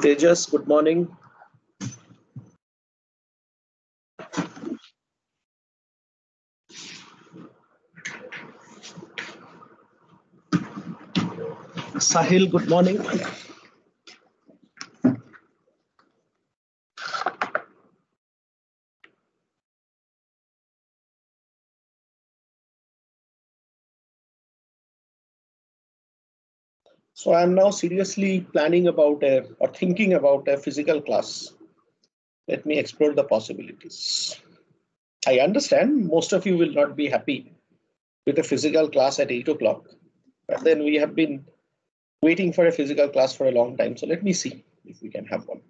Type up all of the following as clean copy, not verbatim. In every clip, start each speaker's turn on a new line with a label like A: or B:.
A: Tejas, good morning. Sahil, good morning. So I'm now seriously planning about or thinking about a physical class. Let me explore the possibilities. I understand most of you will not be happy with a physical class at 8 o'clock, but then we have been waiting for a physical class for a long time. So let me see if we can have one.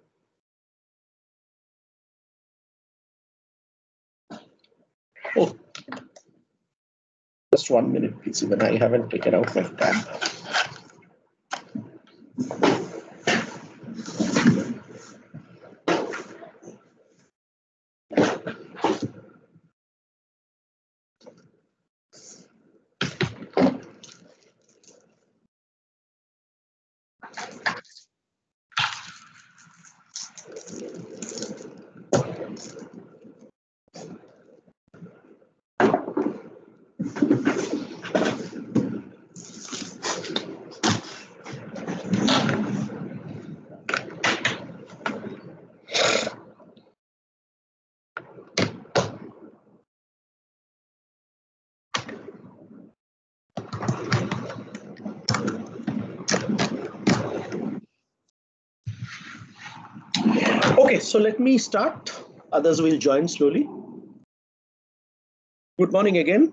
A: Oh, just 1 minute, please. Even I haven't taken out my tab. Okay, so let me start. Others will join slowly. Good morning again.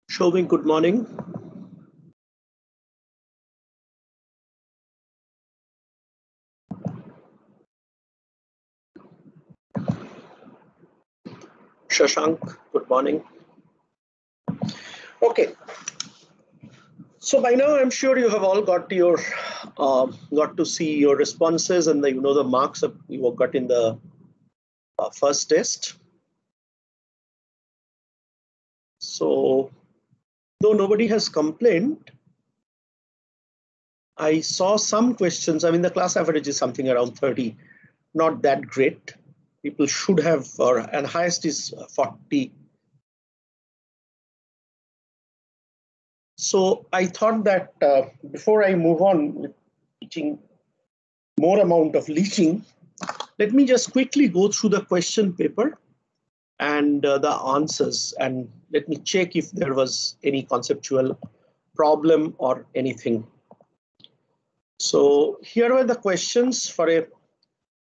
A: Shobin, good morning. Shashank, good morning. Okay. So by now, I'm sure you have all got your got to see your responses and the marks that you got in the first test. So though nobody has complained, I saw some questions. I mean, the class average is something around 30, not that great. People should have, and highest is 40. So I thought that before I move on with teaching more amount of leaching, let me just quickly go through the question paper and the answers, and let me check if there was any conceptual problem or anything. So here are the questions. For a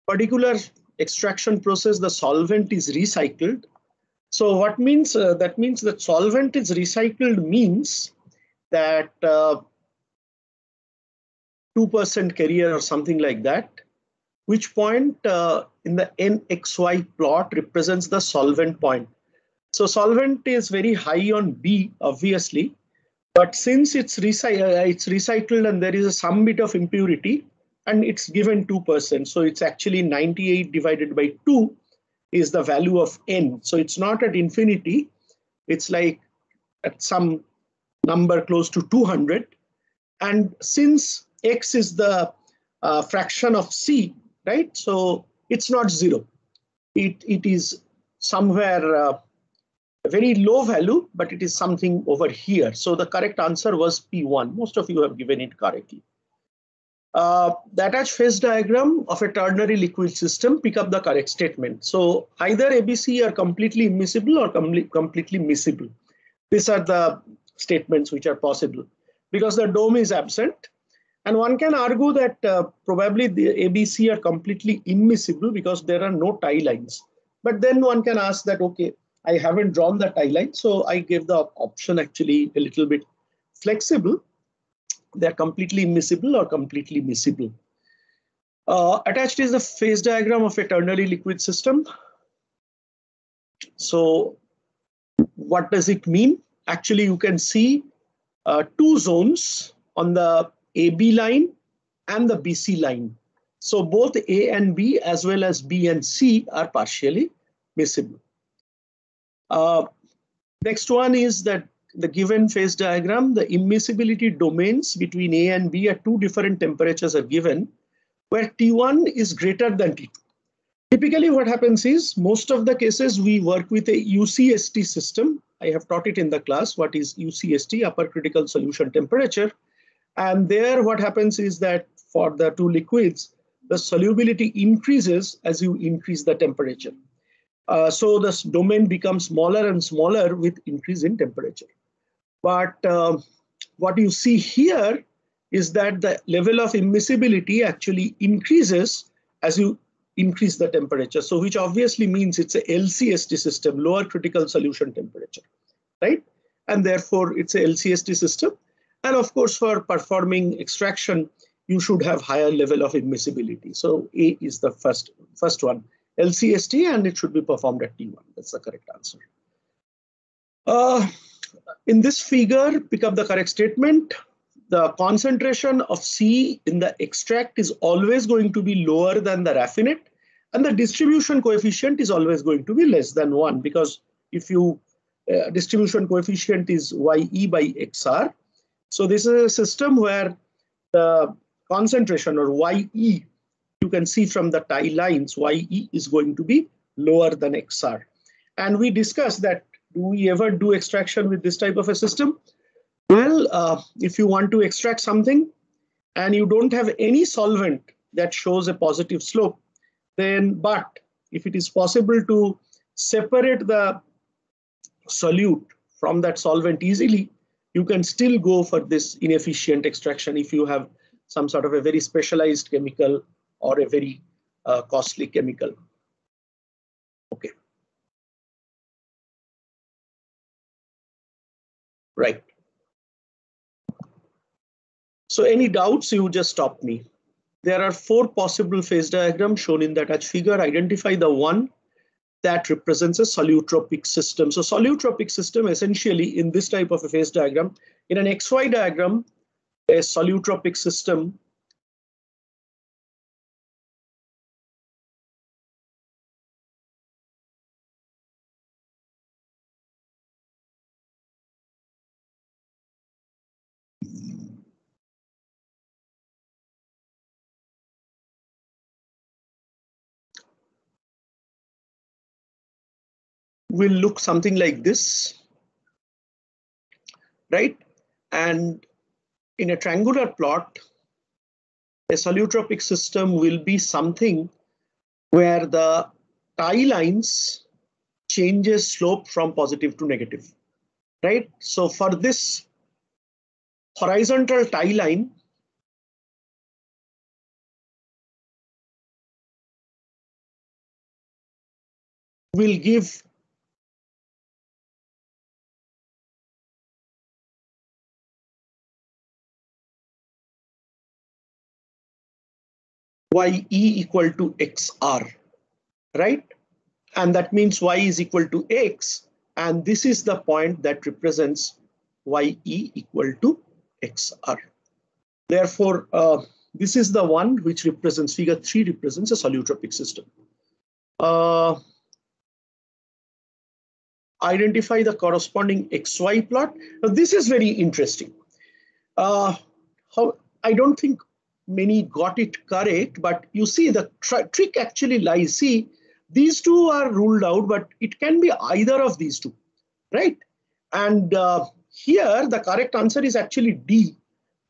A: particular extraction process, the solvent is recycled. So what means that means that solvent is recycled means that 2% carrier or something like that, which point in the NXY plot represents the solvent point. So solvent is very high on B, obviously, but since it's recycled and there is some bit of impurity and it's given 2%, so it's actually 98 divided by 2 is the value of N. So it's not at infinity, it's like at some number close to 200. And since X is the fraction of C, right? So it's not 0. It is somewhere a very low value, but it is something over here. So the correct answer was P1. Most of you have given it correctly. The attached phase diagram of a ternary liquid system, pick up the correct statement. So either ABC are completely immiscible or completely miscible. These are the statements which are possible because the dome is absent. And one can argue that probably the ABC are completely immiscible because there are no tie lines. But then one can ask that, okay, I haven't drawn the tie line, so I gave the option actually a little bit flexible. They're completely immiscible or completely miscible. Attached is the phase diagram of a ternary liquid system. So what does it mean? Actually, you can see two zones on the AB line and the BC line. So both A and B as well as B and C are partially miscible. Next one is that the given phase diagram, the immiscibility domains between A and B at two different temperatures are given, where T1 is greater than T2. Typically what happens is, most of the cases we work with a UCST system. I have taught it in the class, what is UCST, upper critical solution temperature. And there what happens is that for the two liquids, the solubility increases as you increase the temperature. So this domain becomes smaller and smaller with increase in temperature. But what you see here is that the level of immiscibility actually increases as you increase the temperature. So which obviously means it's a LCST system, lower critical solution temperature, right? And therefore it's a LCST system. And of course, for performing extraction, you should have higher level of immiscibility. So A is the first one, LCST, and it should be performed at T1. That's the correct answer. In this figure, pick up the correct statement. The concentration of C in the extract is always going to be lower than the raffinate, and the distribution coefficient is always going to be less than 1, because if you distribution coefficient is YE by XR. So this is a system where the concentration, or YE, you can see from the tie lines, YE is going to be lower than XR. And we discussed that, do we ever do extraction with this type of a system? Well, if you want to extract something and you don't have any solvent that shows a positive slope, then, but if it is possible to separate the solute from that solvent easily, you can still go for this inefficient extraction if you have some sort of a very specialized chemical or a very costly chemical. Okay. Right. So any doubts, you just stop me. There are 4 possible phase diagrams shown in the attached figure. Identify the one that represents a solutropic system. So solutropic system, essentially in this type of a phase diagram, in an XY diagram, a solutropic system will look something like this, right? And in a triangular plot, a solutropic system will be something where the tie lines changes slope from positive to negative, right? So for this horizontal tie line, will give YE equal to XR, right? And that means Y is equal to X, and this is the point that represents YE equal to XR. Therefore, this is the one which represents, figure 3 represents a solutropic system. Identify the corresponding XY plot. Now, this is very interesting. I don't think many got it correct, but you see the trick actually lies. See, these two are ruled out, but it can be either of these two, right? And here the correct answer is actually D.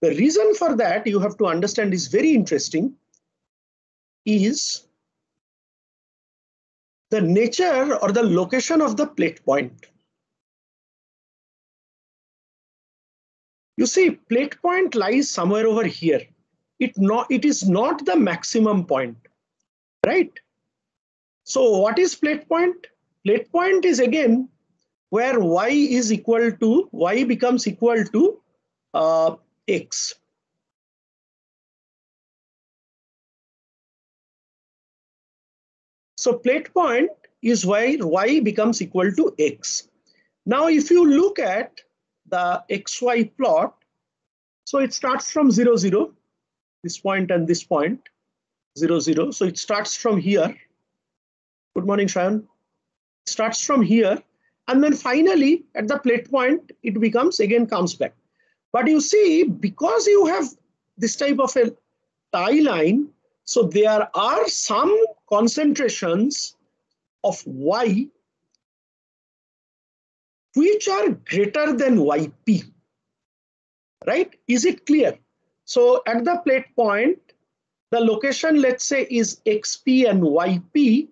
A: The reason for that, you have to understand, is very interesting, is the nature or the location of the plate point. You see, plate point lies somewhere over here. It is not the maximum point, right? So what is plate point? Plate point is again where Y is equal to, Y becomes equal to X. So plate point is where Y becomes equal to X. Now, if you look at the XY plot, so it starts from 0, 0, this point and this point, 0, 0. So it starts from here. Good morning, Shayan. It starts from here. And then finally, at the plate point, it becomes again comes back. But you see, because you have this type of a tie line, so there are some concentrations of Y which are greater than Yp, right? Is it clear? So at the plate point, the location, let's say, is Xp and Yp,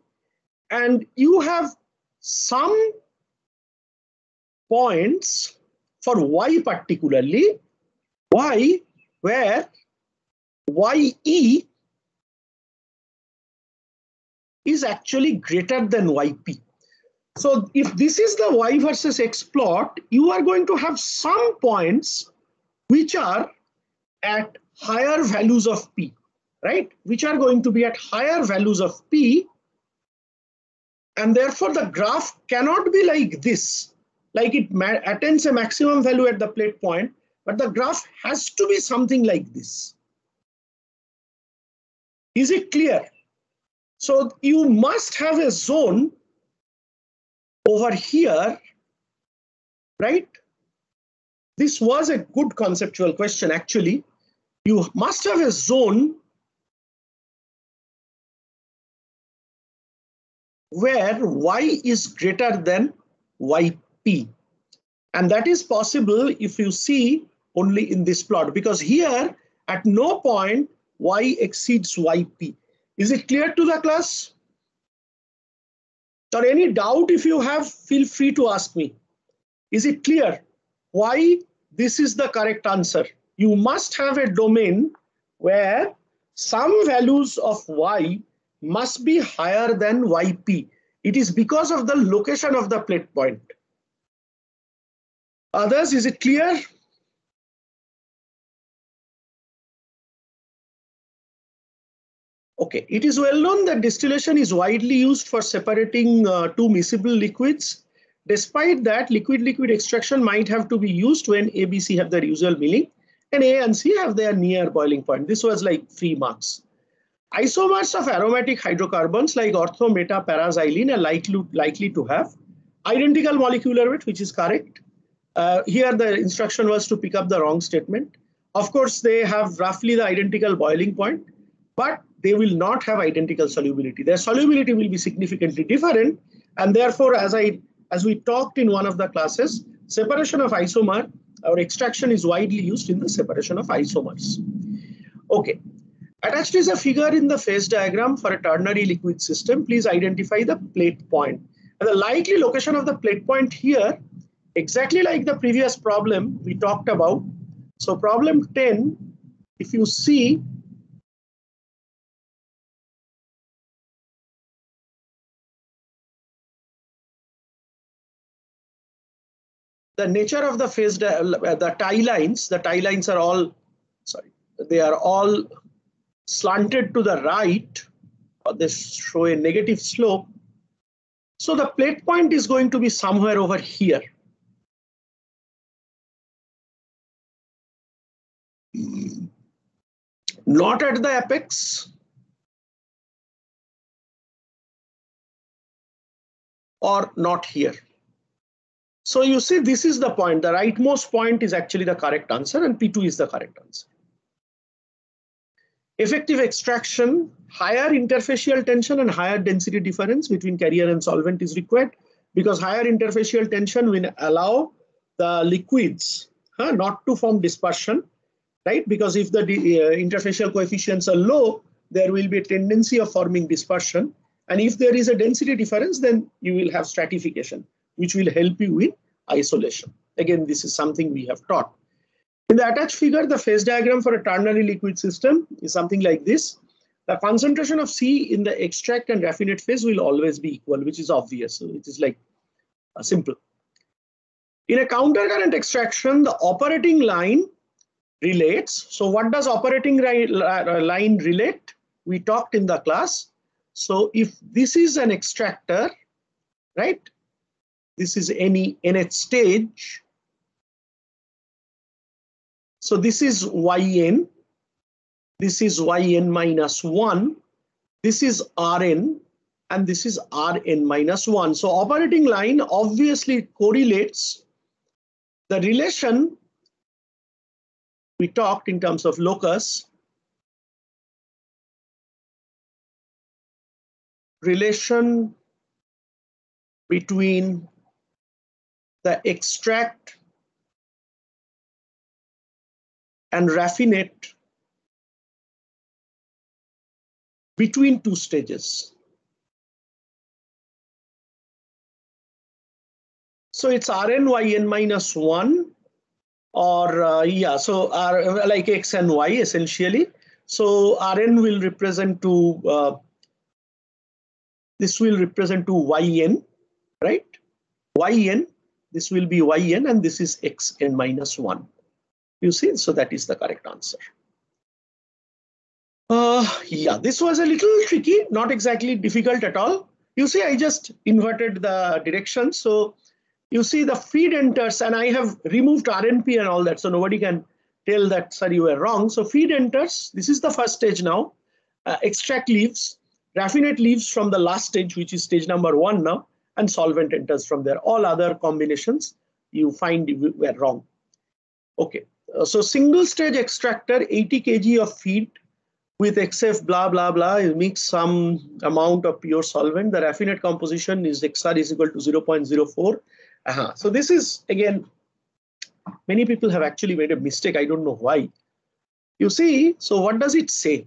A: and you have some points for Y particularly, Y where Ye is actually greater than Yp. So if this is the Y versus X plot, you are going to have some points which are at higher values of P, right? Which are going to be at higher values of P. And therefore the graph cannot be like this, like it attains a maximum value at the plate point, but the graph has to be something like this. Is it clear? So you must have a zone over here, right? This was a good conceptual question, actually. You must have a zone where Y is greater than Yp. And that is possible if you see only in this plot, because here at no point Y exceeds Yp. Is it clear to the class? Or any doubt if you have, feel free to ask me. Is it clear why this is the correct answer? You must have a domain where some values of Y must be higher than Yp. It is because of the location of the plate point. Others, is it clear? Okay, it is well known that distillation is widely used for separating two miscible liquids. Despite that, liquid-liquid extraction might have to be used when A, B, C have their usual milling and A and C have their near boiling point. This was like 3 marks. Isomers of aromatic hydrocarbons like ortho, meta, para-xylene are likely to have identical molecular weight, which is correct. Here the instruction was to pick up the wrong statement. Of course, they have roughly the identical boiling point, but they will not have identical solubility. Their solubility will be significantly different, and therefore, as we talked in one of the classes, separation of isomer or extraction is widely used in the separation of isomers. Okay. Attached is a figure in the phase diagram for a ternary liquid system. Please identify the plate point. And the likely location of the plate point here, exactly like the previous problem we talked about. So problem 10, if you see, the nature of the phase, the tie lines are all, sorry, they are all slanted to the right, or they show a negative slope. So the plate point is going to be somewhere over here. Not at the apex or not here. So you see, this is the point. The rightmost point is actually the correct answer, and P2 is the correct answer. Effective extraction, higher interfacial tension and higher density difference between carrier and solvent is required, because higher interfacial tension will allow the liquids not to form dispersion, right? Because if the interfacial coefficients are low, there will be a tendency of forming dispersion. And if there is a density difference, then you will have stratification, which will help you in isolation. Again, this is something we have taught. In the attached figure, the phase diagram for a ternary liquid system is something like this. The concentration of C in the extract and raffinate phase will always be equal, which is obvious. So it is like simple. In a countercurrent extraction, the operating line relates. So what does operating line relate? We talked in the class. So if this is an extractor, right? This is any nth stage. So this is Yn. This is Yn minus 1. this is Rn, and this is Rn minus 1. So operating line obviously correlates the relation we talked in terms of locus, relation between the extract and raffinate between two stages. So it's Rn minus 1, or so R, like X and Y essentially. So Rn will represent to, this will represent to Yn, right? Yn, this will be Yn, and this is Xn minus 1. You see, so that is the correct answer. Yeah, this was a little tricky, not exactly difficult at all. You see, I just inverted the direction. So you see the feed enters, and I have removed RNP and all that, so nobody can tell that, sir, you were wrong. So feed enters, this is the first stage now. Extract leaves, raffinate leaves from the last stage, which is stage number 1 now, and solvent enters from there. All other combinations you find you were wrong. Okay, so single stage extractor, 80 kg of feed with XF blah blah blah, you mix some amount of pure solvent. The raffinate composition is XR is equal to 0.04. So this is, again, many people have actually made a mistake. I don't know why. You see, so what does it say?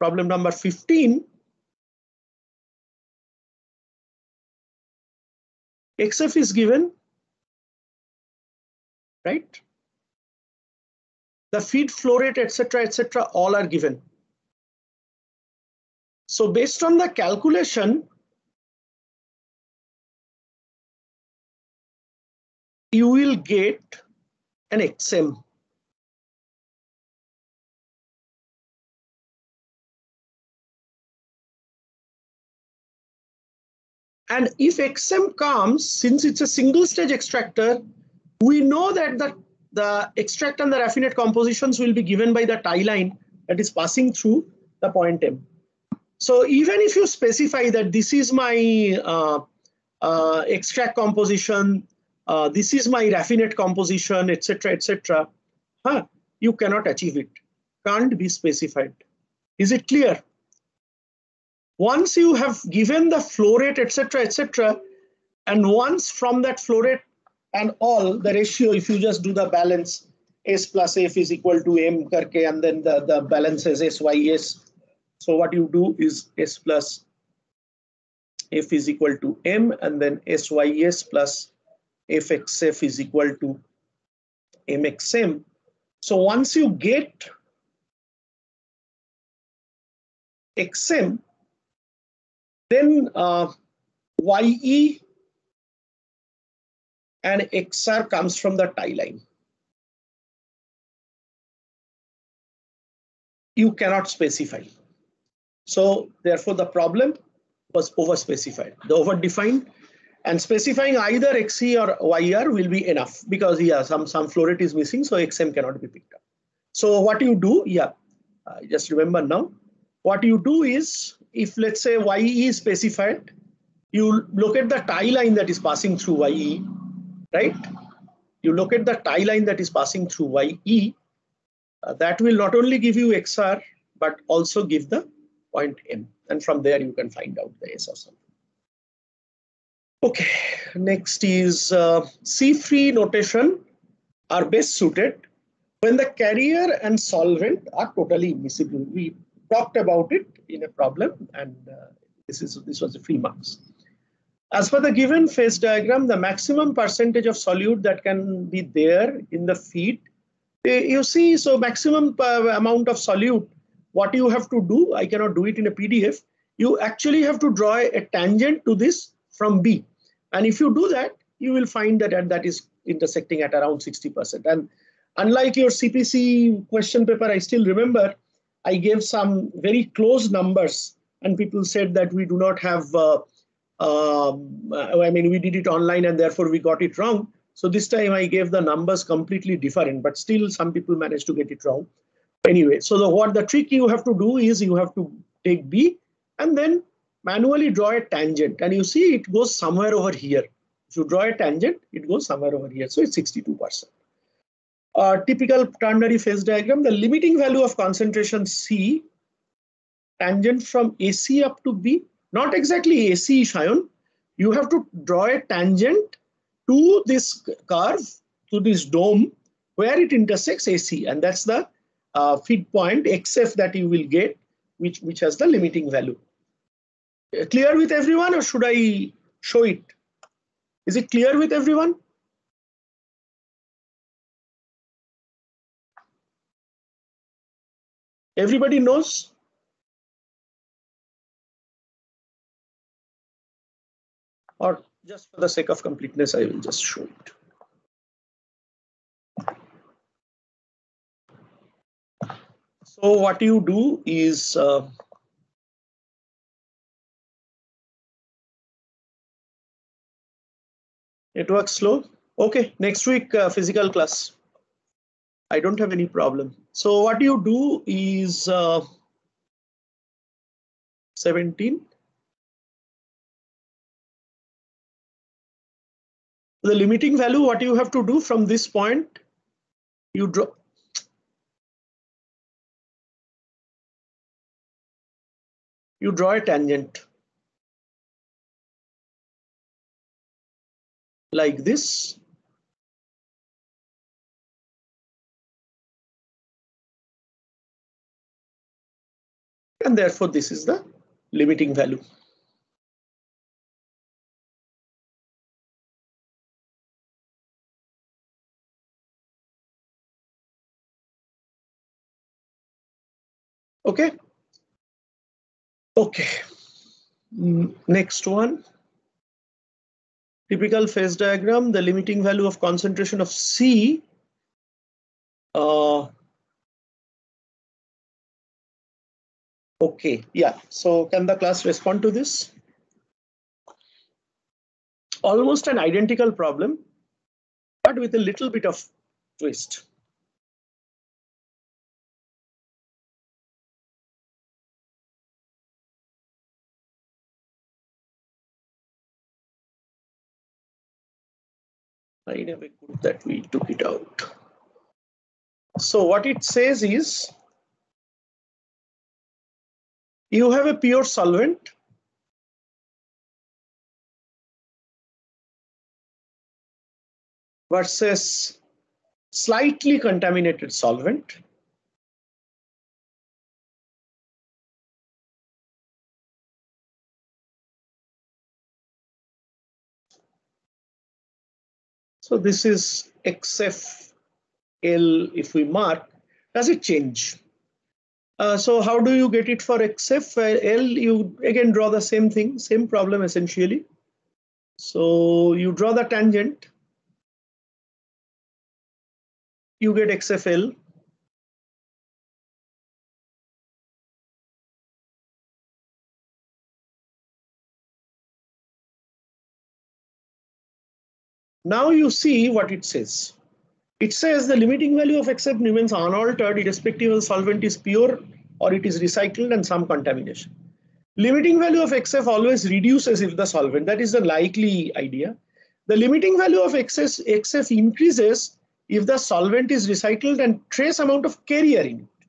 A: Problem number 15. XF is given, right? The feed flow rate, etc., all are given. So based on the calculation, you will get an XM. And if XM comes, since it's a single stage extractor, we know that the extract and the raffinate compositions will be given by the tie line that is passing through the point M. So even if you specify that this is my extract composition, this is my raffinate composition, etc., you cannot achieve it. Can't be specified. Is it clear? Once you have given the flow rate, etc., and once from that flow rate and all the ratio, if you just do the balance, S plus F is equal to M karke, and then the balance is SYS. So what you do is S plus F is equal to M, and then SYS plus FXF is equal to MXM. So once you get XM, then YE and XR comes from the tie line. You cannot specify. So therefore the problem was over-specified, the over-defined, and specifying either XE or YR will be enough, because some flow rate is missing, so XM cannot be picked up. So what you do, just remember now, what you do is, if let's say YE is specified, you look at the tie line that is passing through YE, right? You look at the tie line that is passing through YE, that will not only give you XR, but also give the point M. And from there you can find out the S or something. Okay, next is C-free notation are best suited when the carrier and solvent are totally immiscible. We talked about it in a problem, and this was the 3 marks. As per the given phase diagram, the maximum percentage of solute that can be there in the feed, you see, so maximum amount of solute, what you have to do, I cannot do it in a PDF, you actually have to draw a tangent to this from B. And if you do that, you will find that that is intersecting at around 60%. And unlike your CPC question paper, I still remember I gave some very close numbers, and people said that we do not have, we did it online and therefore we got it wrong. So this time I gave the numbers completely different, but still some people managed to get it wrong. Anyway, so what the trick you have to do is you have to take B and then manually draw a tangent, and you see it goes somewhere over here. If you draw a tangent, it goes somewhere over here. So it's 62%. Typical ternary phase diagram, the limiting value of concentration C, tangent from AC up to B, not exactly AC, Shayan. You have to draw a tangent to this curve, to this dome, where it intersects AC, and that's the feed point XF that you will get, which has the limiting value. Clear with everyone, or should I show it? Is it clear with everyone? Everybody knows? Or just for the sake of completeness, I will just show it. So what you do is network slow. Okay, next week physical class. I don't have any problem. So what you do is 17. The limiting value, what you have to do from this point, you draw. You draw a tangent like this. And therefore, this is the limiting value. Okay. Okay. Next one. Typical phase diagram, the limiting value of concentration of C. Okay, yeah. So can the class respond to this? Almost an identical problem, but with a little bit of twist. I never could that we took it out. So what it says is, you have a pure solvent versus slightly contaminated solvent. So this is XFL. If we mark, does it change? So how do you get it for XFL? You again draw the same thing, same problem essentially. So you draw the tangent, you get XFL. Now you see what it says. It says the limiting value of XF remains unaltered irrespective of the solvent is pure or it is recycled and some contamination. Limiting value of XF always reduces if the solvent, that is the likely idea. The limiting value of XF increases if the solvent is recycled and trace amount of carrier in it.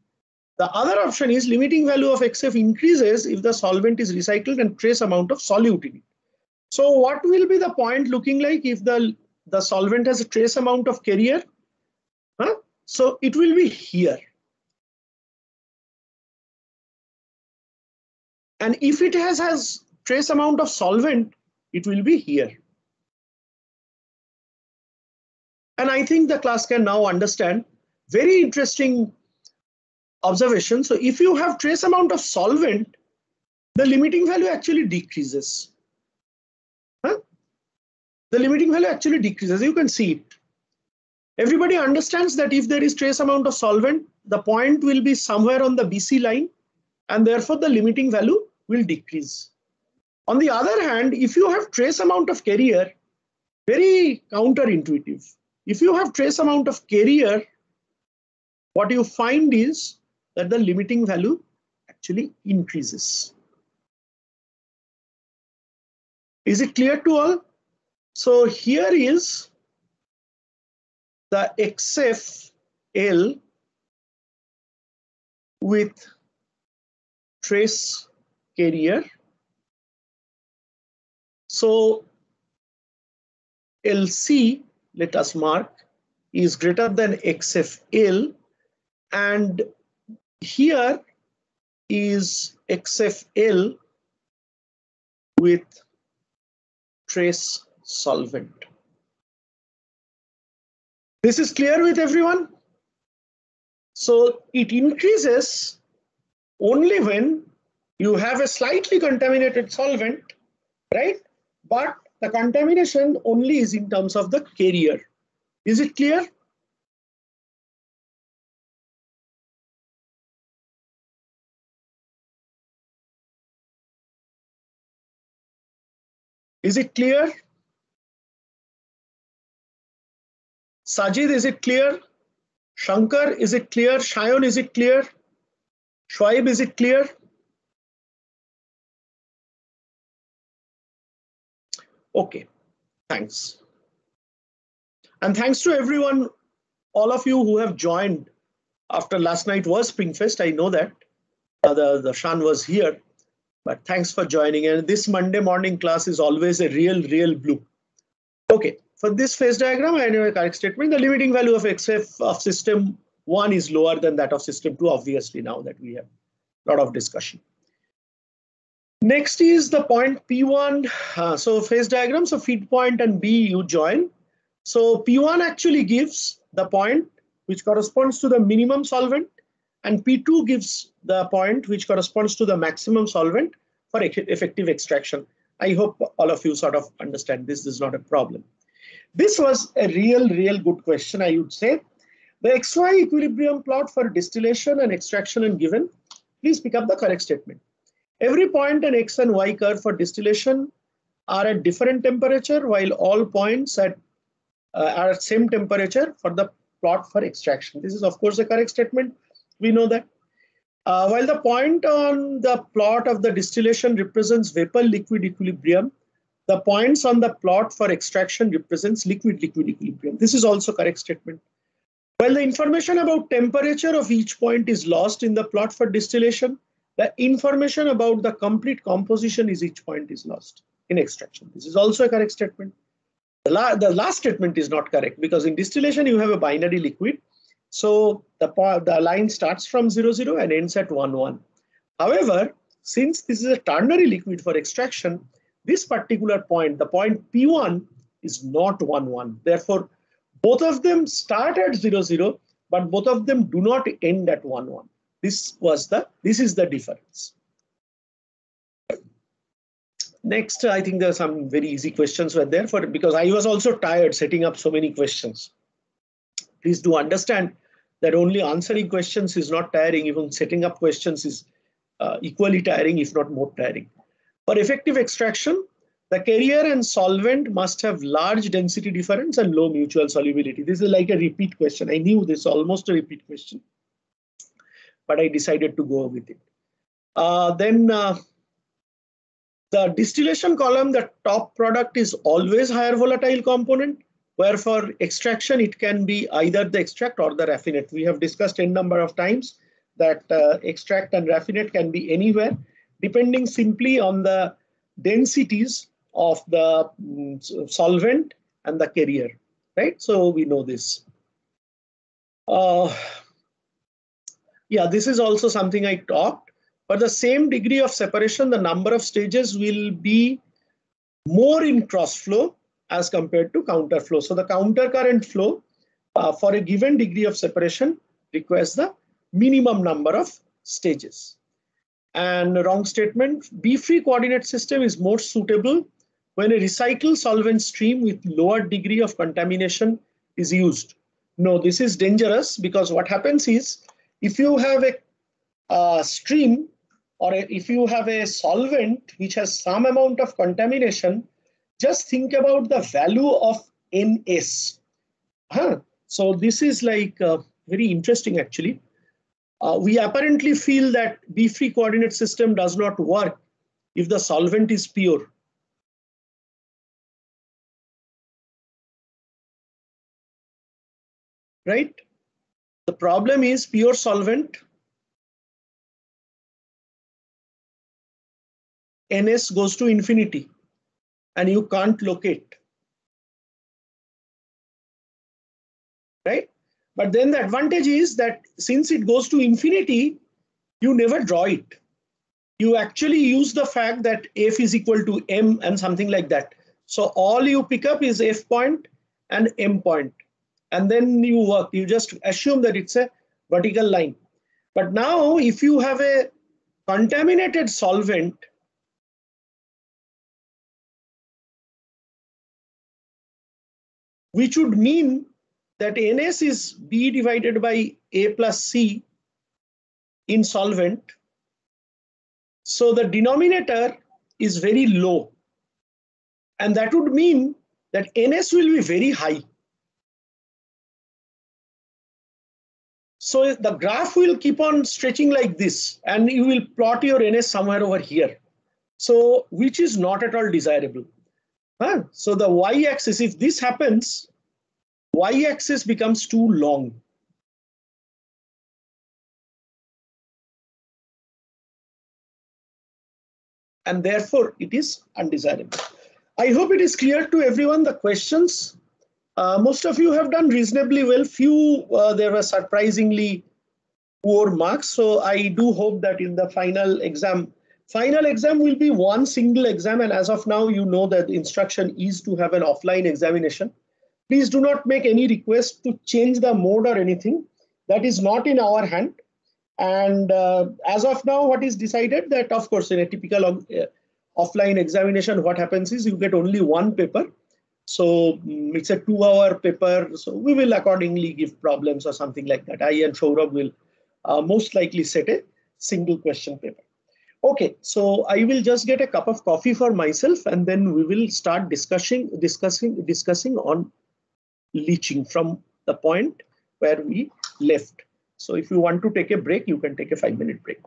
A: The other option is limiting value of XF increases if the solvent is recycled and trace amount of solute in it. So what will be the point looking like if the solvent has a trace amount of carrier? So it will be here. And if it has trace amount of solvent, it will be here. And I think the class can now understand. Very interesting observation. So if you have trace amount of solvent, the limiting value actually decreases. The limiting value actually decreases. You can see it. Everybody understands that if there is trace amount of solvent, the point will be somewhere on the BC line, and therefore the limiting value will decrease. On the other hand, if you have trace amount of carrier, very counterintuitive. If you have trace amount of carrier, what you find is that the limiting value actually increases. Is it clear to all? So here is the XFL with trace carrier. So LC, let us mark, is greater than XFL, and here is XFL with trace solvent. This is clear with everyone? So it increases only when you have a slightly contaminated solvent, right? But the contamination only is in terms of the carrier. Is it clear? Is it clear? Sajid, is it clear? Shankar, is it clear? Shayon, is it clear? Shoaib, is it clear? Okay, thanks. And thanks to everyone, all of you who have joined after last night was Springfest. I know that the Shan was here, but thanks for joining. And this Monday morning class is always a real blue. Okay, for this phase diagram, I know a correct statement. The limiting value of XF of system 1 is lower than that of system 2, obviously, now that we have a lot of discussion. Next is the point P1. So phase diagram, so feed point and B you join. So P1 actually gives the point which corresponds to the minimum solvent, and P2 gives the point which corresponds to the maximum solvent for effective extraction. I hope all of you sort of understand this is not a problem. This was a real good question, I would say. The XY equilibrium plot for distillation and extraction and given. Please pick up the correct statement. Every point in X and Y curve for distillation are at different temperature, while all points are at same temperature for the plot for extraction. This is of course a correct statement. We know that. While the point on the plot of the distillation represents vapor-liquid equilibrium, the points on the plot for extraction represents liquid-liquid equilibrium. This is also correct statement. While the information about temperature of each point is lost in the plot for distillation, the information about the complete composition is each point is lost in extraction. This is also a correct statement. The last statement is not correct because in distillation you have a binary liquid. So the line starts from 0, 0 and ends at 1, 1. However, since this is a ternary liquid for extraction, this particular point, the point P1 is not 1, 1. Therefore, both of them start at 0, 0, but both of them do not end at 1, 1. This is the difference. Next, I think there are some very easy questions were there because I was also tired setting up so many questions. Please do understand that only answering questions is not tiring. Even setting up questions is equally tiring, if not more tiring. For effective extraction, the carrier and solvent must have large density difference and low mutual solubility. This is like a repeat question. I knew this is almost a repeat question, but I decided to go with it. The distillation column, the top product is always higher volatile component, where for extraction, it can be either the extract or the raffinate. We have discussed n number of times that extract and raffinate can be anywhere, depending simply on the densities of the solvent and the carrier, right? So we know this. Yeah, this is also something I talked. For the same degree of separation, the number of stages will be more in cross flow as compared to counter flow. So the counter current flow for a given degree of separation requires the minimum number of stages. And wrong statement, B-free coordinate system is more suitable when a recycled solvent stream with lower degree of contamination is used. No, this is dangerous because what happens is if you have a stream or if you have a solvent which has some amount of contamination, just think about the value of NS. So this is like very interesting actually. We apparently feel that B-free coordinate system does not work if the solvent is pure. Right? The problem is pure solvent, NS goes to infinity and you can't locate. Right? But then the advantage is that since it goes to infinity, you never draw it. You actually use the fact that F is equal to M and something like that. So all you pick up is F point and M point. And then you work, you just assume that it's a vertical line. But now if you have a contaminated solvent, which would mean that NS is B divided by A plus C in solvent. So the denominator is very low. And that would mean that NS will be very high. So the graph will keep on stretching like this, and you will plot your NS somewhere over here. So which is not at all desirable. So the y-axis, if this happens, y-axis becomes too long. And therefore it is undesirable. I hope it is clear to everyone the questions. Most of you have done reasonably well. Few there were surprisingly poor marks. So I do hope that in the final exam will be one single exam. And as of now, you know that the instruction is to have an offline examination. Please do not make any request to change the mode or anything. That is not in our hand. And as of now, what is decided that, of course, in a typical offline examination, what happens is you get only one paper. So it's a 2-hour paper. So we will accordingly give problems or something like that. I and Saurabh will most likely set a single question paper. Okay, so I will just get a cup of coffee for myself, and then we will start discussing on leaching from the point where we left. So if you want to take a break, you can take a 5-minute break.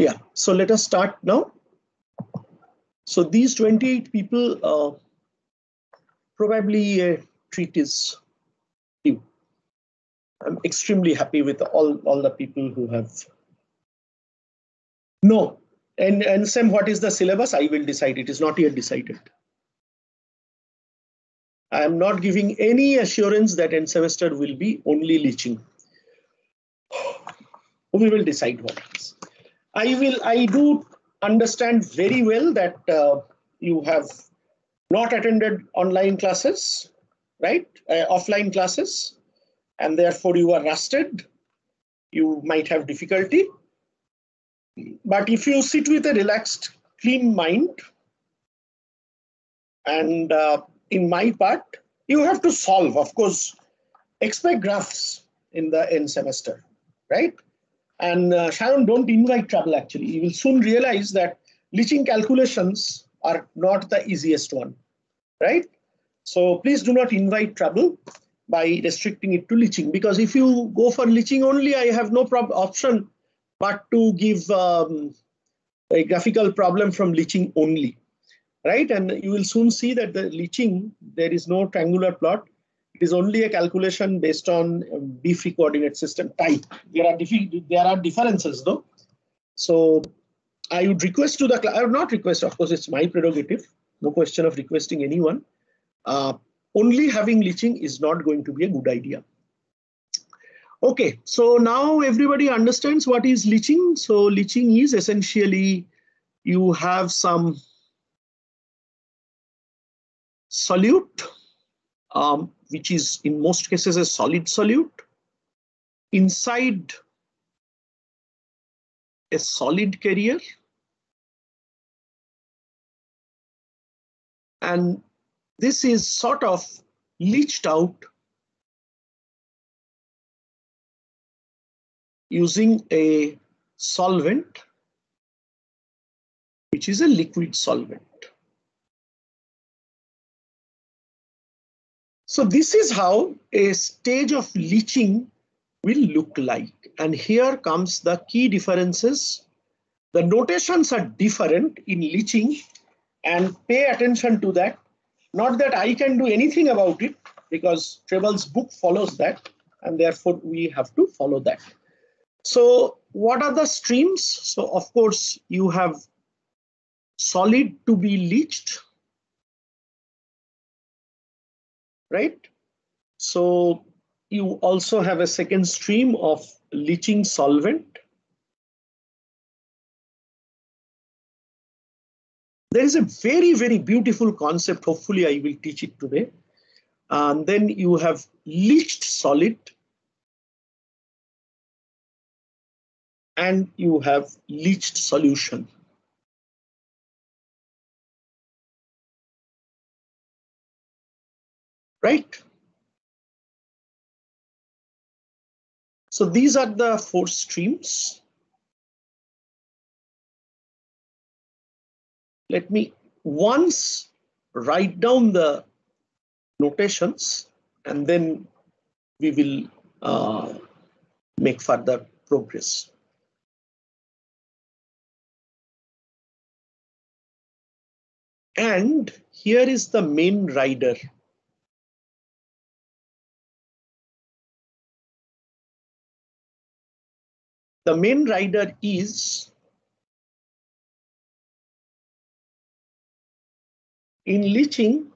A: Yeah, so let us start now. So these 28 people, probably a treat is due. I'm extremely happy with all the people who have. No, and Sam, what is the syllabus? I will decide. It is not yet decided. I am not giving any assurance that end semester will be only leaching. We will decide what it is. I do understand very well that you have not attended online classes, right? Offline classes, and therefore you are rusted. You might have difficulty. But if you sit with a relaxed, clean mind, and in my part, you have to solve, of course, expect graphs in the end semester, right? And Sharon, don't invite trouble actually. You will soon realize that leaching calculations are not the easiest one, right? So please do not invite trouble by restricting it to leaching, because if you go for leaching only, I have no option but to give a graphical problem from leaching only, right? And you will soon see that the leaching, there is no triangular plot. It is only a calculation based on B-free coordinate system type. There are differences though. So I would request to the class, I would not request, of course, it's my prerogative. No question of requesting anyone. Only having leaching is not going to be a good idea. Okay, so now everybody understands what is leaching. So leaching is essentially you have some solute, which is in most cases a solid solute, inside a solid carrier, and this is sort of leached out using a solvent, which is a liquid solvent. So this is how a stage of leaching will look like. And here comes the key differences. The notations are different in leaching, and pay attention to that. Not that I can do anything about it, because Treble's book follows that, and therefore we have to follow that. So what are the streams? So of course you have solid to be leached, right? So you also have a second stream of leaching solvent. There is a very, very beautiful concept. Hopefully I will teach it today. And then you have leached solid, and you have leached solution. Right? So these are the four streams. Let me once write down the notations, and then we will make further progress. And here is the main rider. The main rider is in leaching,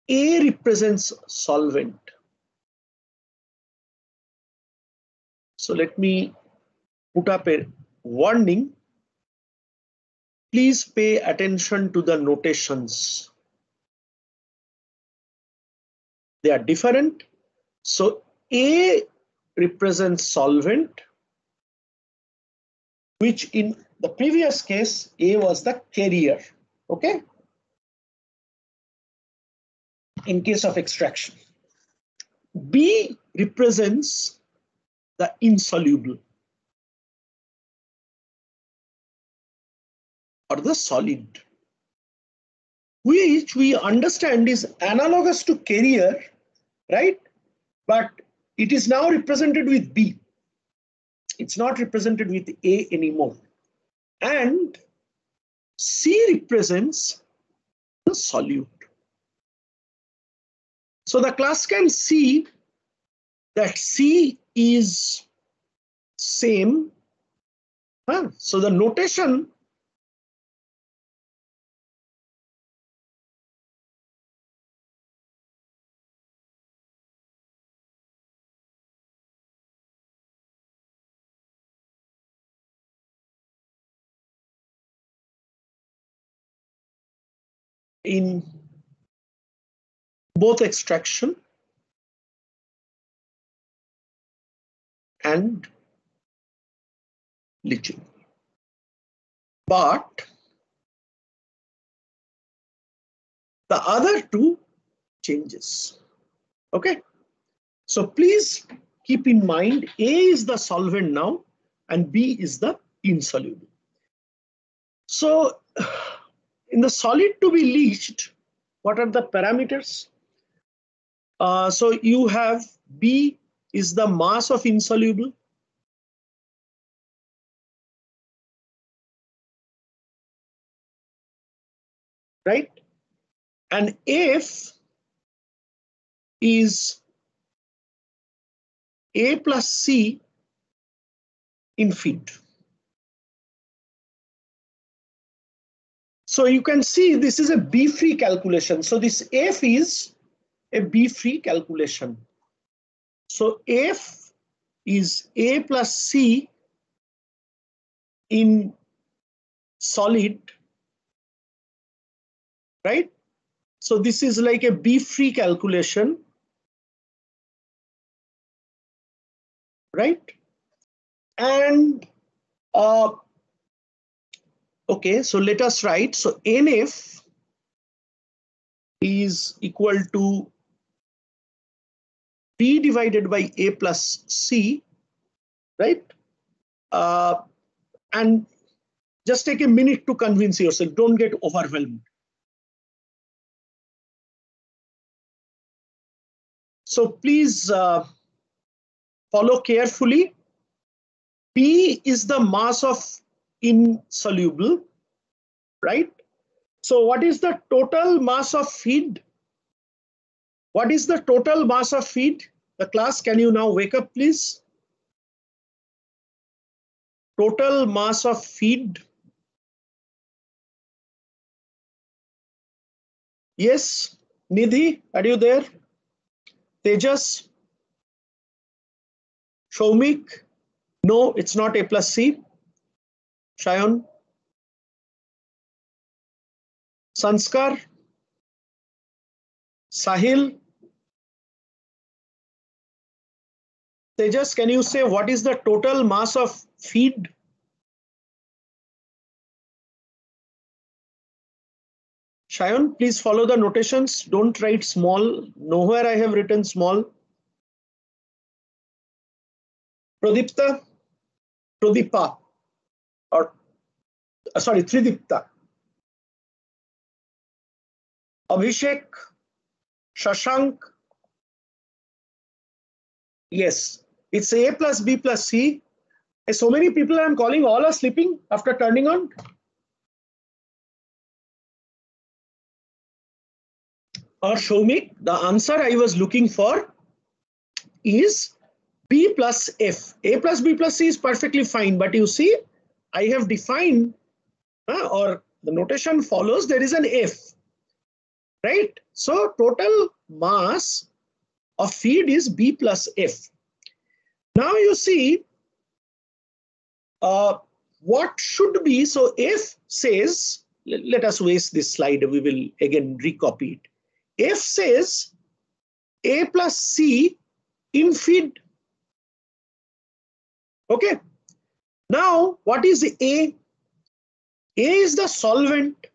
A: A represents solvent. So let me put up a warning. Please pay attention to the notations. They are different. So A represents solvent, which in the previous case, A was the carrier, okay? In case of extraction. B represents the insoluble or the solid, which we understand is analogous to carrier, right? But it is now represented with B. It's not represented with A anymore. and C represents the solute. So the class can see that C is same. So the notation in both extraction and leaching. But the other two changes. Okay. So please keep in mind A is the solvent now and B is the insoluble. So in the solid to be leached, what are the parameters? So you have B is the mass of insoluble. Right? And F is A plus C in feed. So you can see this is a B-free calculation. So this F is a B-free calculation. So F is A plus C in solid, right? So this is like a B-free calculation, right? And okay, so let us write. So NF is equal to B divided by A plus C, right? And just take a minute to convince yourself. Don't get overwhelmed. So please follow carefully. P is the mass of insoluble, right? So what is the total mass of feed? What is the total mass of feed? The class, can you now wake up, please? Total mass of feed. Yes, Nidhi, are you there? Tejas? Shomik? No, it's not A plus C. Shayan? Sanskar? Sahil? Tejas, can you say what is the total mass of feed? Shayan, please follow the notations. Don't write small. Nowhere I have written small. Pradipta? Pradipa? Or sorry, Tridipta. Abhishek? Shashank? Yes, it's A plus B plus C. So many people I'm calling, all are sleeping after turning on. Or Shomik, the answer I was looking for is B plus F. A plus B plus C is perfectly fine, but you see, I have defined, or the notation follows, there is an F, right? So total mass of feed is B plus F. Now you see, what should be, so F says, let us waste this slide, we will again recopy it. F says A plus C in feed. Okay. Now, what is A? A is the solvent.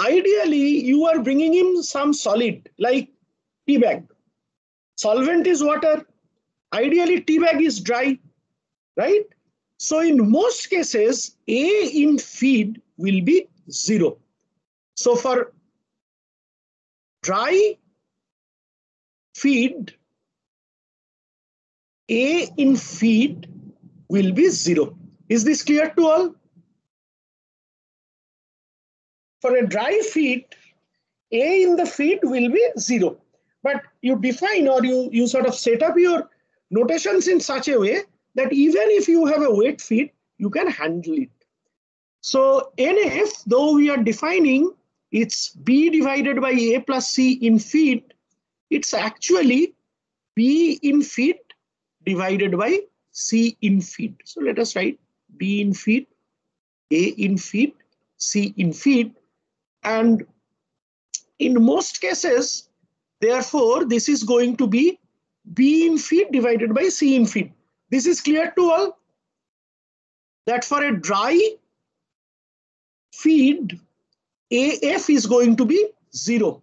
A: Ideally, you are bringing in some solid like tea bag. Solvent is water. Ideally, tea bag is dry, right? So in most cases, A in feed will be 0. So for dry feed, A in feed will be 0. Is this clear to all? For a dry feed, A in the feed will be 0. But you define or you sort of set up your notations in such a way that even if you have a wet feed, you can handle it. So NF, though we are defining it's B divided by A plus C in feed, it's actually B in feed divided by C in feed. So let us write B in feed, A in feed, C in feed. And in most cases, therefore, this is going to be B in feed divided by C in feed. This is clear to all that for a dry feed, AF is going to be 0.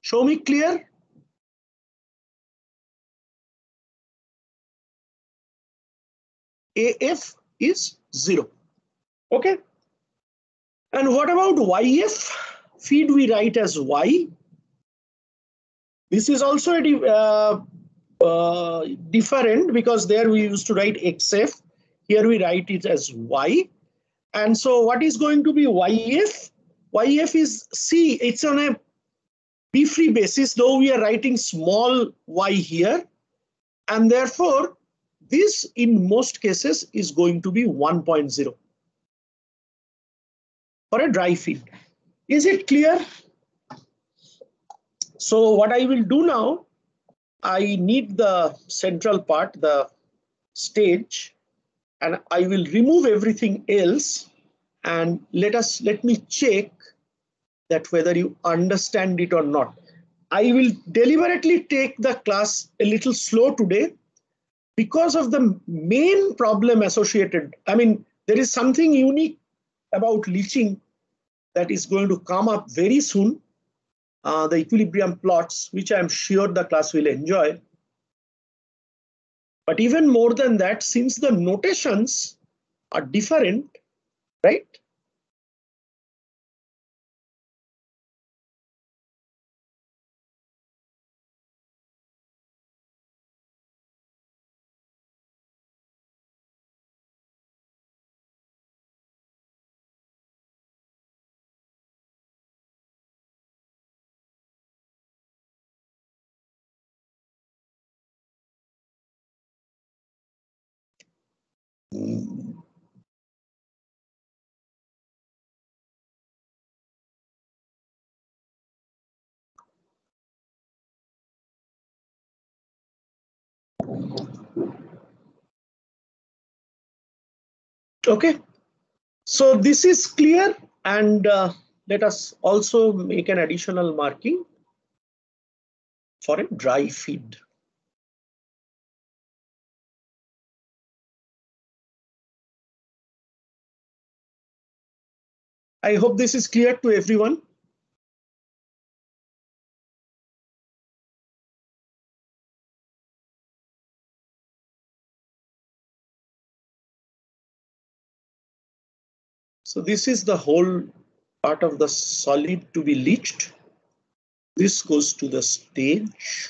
A: Show me clear? AF is 0. Okay. And what about YF? Feed we write as Y. This is also a different because there we used to write XF. Here we write it as Y. And so what is going to be YF? YF is C. It's on a B-free basis, though we are writing small y here. And therefore, this in most cases is going to be 1.0 for a dry feed. Is it clear? So what I will do now, I need the central part, the stage, and I will remove everything else and let me check that whether you understand it or not. I will deliberately take the class a little slow today because of the main problem associated. I mean, there is something unique about leaching that is going to come up very soon, the equilibrium plots, which I'm sure the class will enjoy. But even more than that, since the notations are different, right? Okay, so this is clear, and let us also make an additional marking for a dry feed. I hope this is clear to everyone. So this is the whole part of the solid to be leached. This goes to the stage.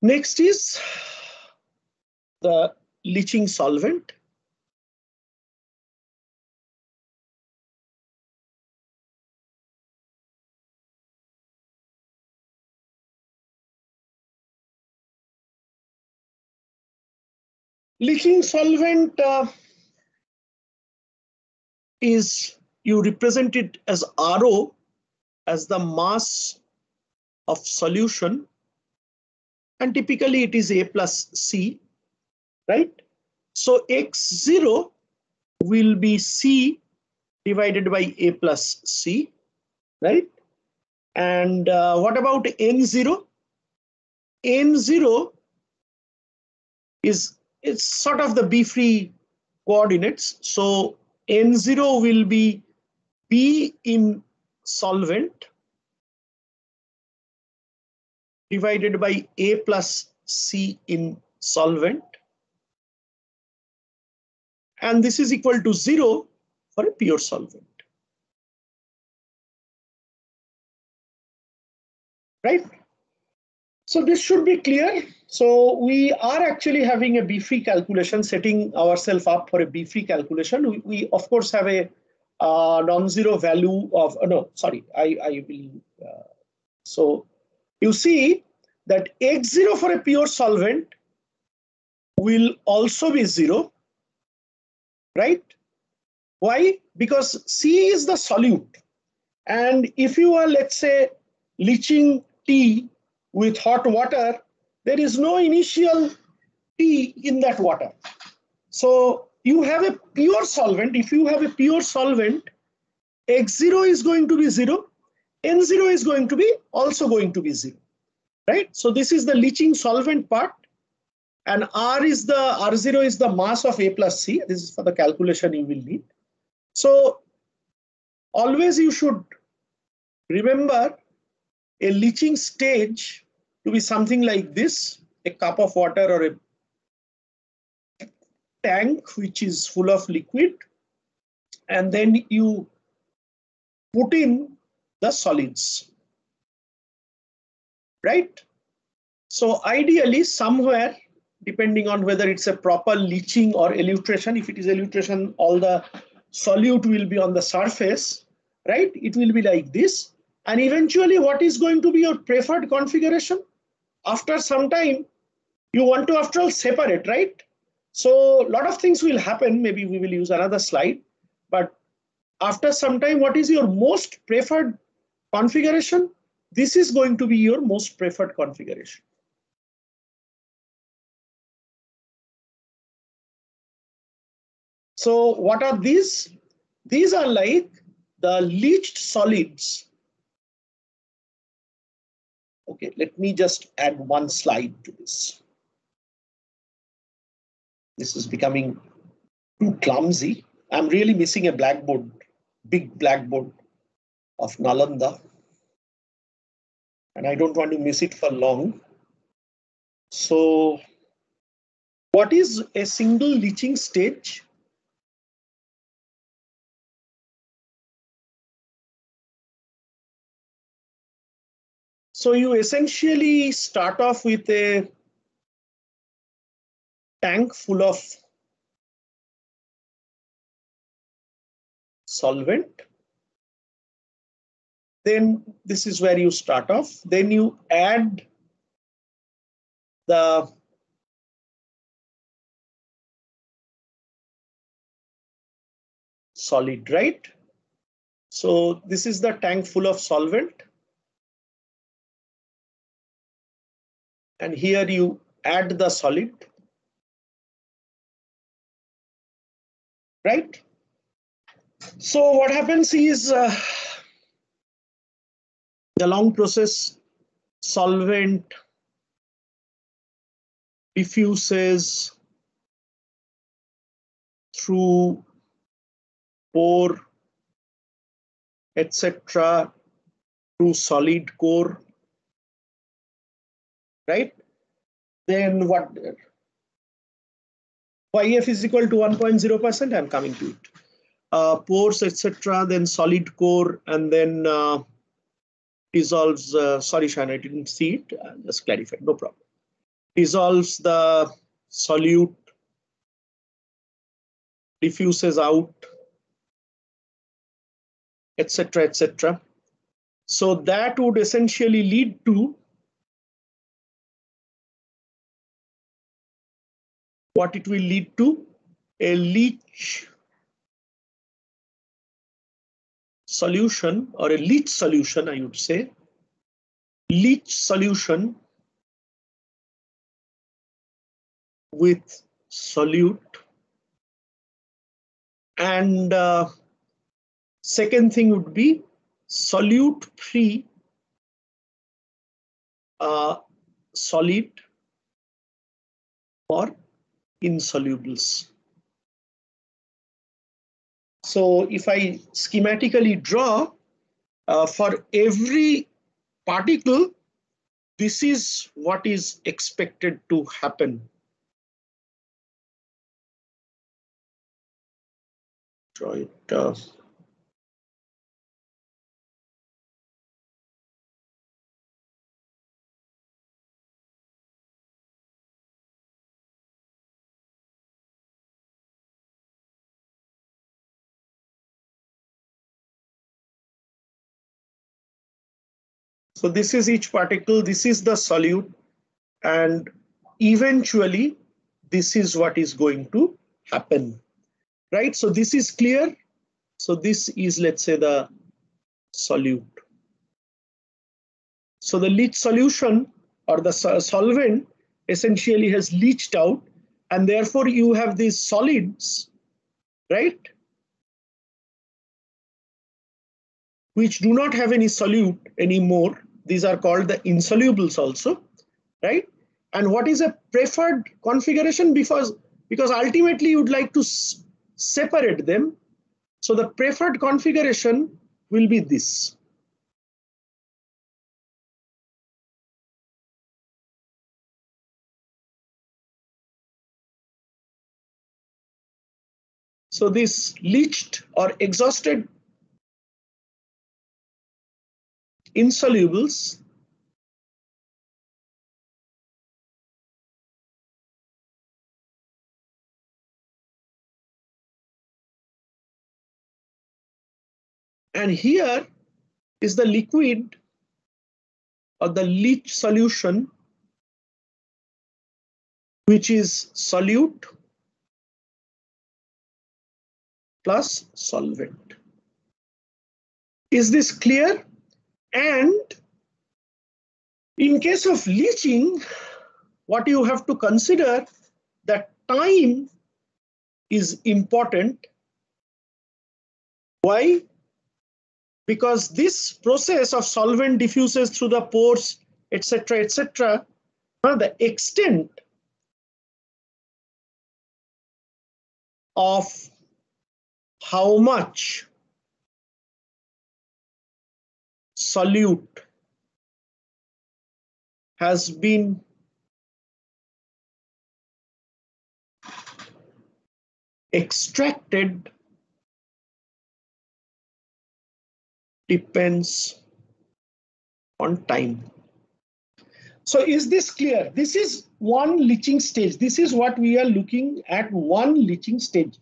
A: Next is the leaching solvent. Leaching solvent is, you represent it as RO, as the mass of solution, and typically it is A plus C, right? So X0 will be C divided by A plus C, right? And what about N0? N0 is, it's sort of the B-free coordinates. So N0 will be B in solvent divided by A plus C in solvent. And this is equal to 0 for a pure solvent. Right? So this should be clear. So we are actually having a B-free calculation, setting ourselves up for a B-free calculation. We of course have a non-zero value of, no, sorry, I will, so you see that X0 for a pure solvent will also be 0, right? Why? Because C is the solute. And if you are, let's say, leaching tea with hot water, there is no initial T in that water. So you have a pure solvent. If you have a pure solvent, X0 is going to be 0, N0 is going to be also going to be 0, right? So this is the leaching solvent part, and R0 is the mass of A plus C. This is for the calculation you will need. So always you should remember a leaching stage to be something like this: a cup of water or a tank which is full of liquid, and then you put in the solids, right? So ideally somewhere, depending on whether it's a proper leaching or elutration, if it is elutration, all the solute will be on the surface, right? It will be like this. And eventually what is going to be your preferred configuration? After some time, you want to, after all, separate, right? So a lot of things will happen. Maybe we will use another slide, but after some time, what is your most preferred configuration? This is going to be your most preferred configuration. So what are these? These are like the leached solids. Okay, let me just add one slide to this. This is becoming too clumsy. I'm really missing a blackboard, big blackboard of Nalanda, and I don't want to miss it for long. So what is a single leaching stage? So you essentially start off with a tank full of solvent. Then this is where you start off. Then you add the solid, right? So this is the tank full of solvent. And here you add the solid, right? So what happens is the long process, solvent diffuses through pore, etc., to solid core, right? Then what? YF is equal to 1.0%. I'm coming to it. Pores, etc., then solid core, and then dissolves. Sorry, Shan, I didn't see it. Just clarify. No problem. Dissolves the solute, diffuses out, etc., etc. So that would essentially lead to what it will lead to: a leach solution, or a leach solution, I would say. Leach solution with solute. And second thing would be solute free solid or insolubles. So if I schematically draw, for every particle, this is what is expected to happen. Draw it. So this is each particle, this is the solute, and eventually this is what is going to happen, right? So this is clear. So this is, let's say, the solute. So the leach solution or the solvent essentially has leached out, and therefore you have these solids, right, which do not have any solute anymore. These are called the insolubles also, right? And what is a preferred configuration? Because ultimately you'd like to separate them. So the preferred configuration will be this. So this leached or exhausted insolubles and here is the liquid or the leach solution, which is solute plus solvent. Is this clear? And in case of leaching, what you have to consider, that time is important. Why? Because this process of solvent diffuses through the pores, etc., etc., the extent of how much solute has been extracted depends on time. So is this clear? This is one leaching stage. This is what we are looking at, one leaching stage.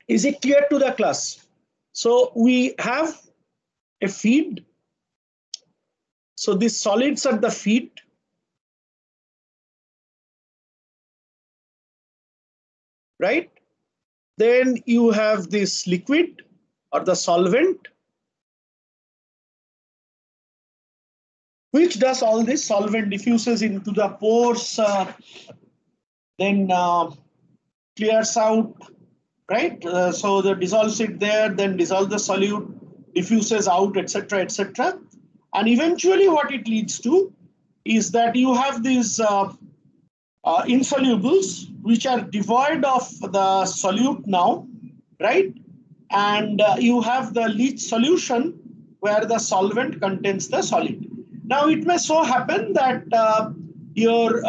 A: Is it clear to the class? So we have a feed. So these solids are the feed. Right? Then you have this liquid or the solvent, which does all this. Solvent diffuses into the pores, then clears out, right? So the dissolves it there, then dissolve the solute, diffuses out, etc., etc. And eventually what it leads to is that you have these insolubles which are devoid of the solute now, right? And you have the leach solution where the solvent contains the solid. Now it may so happen that your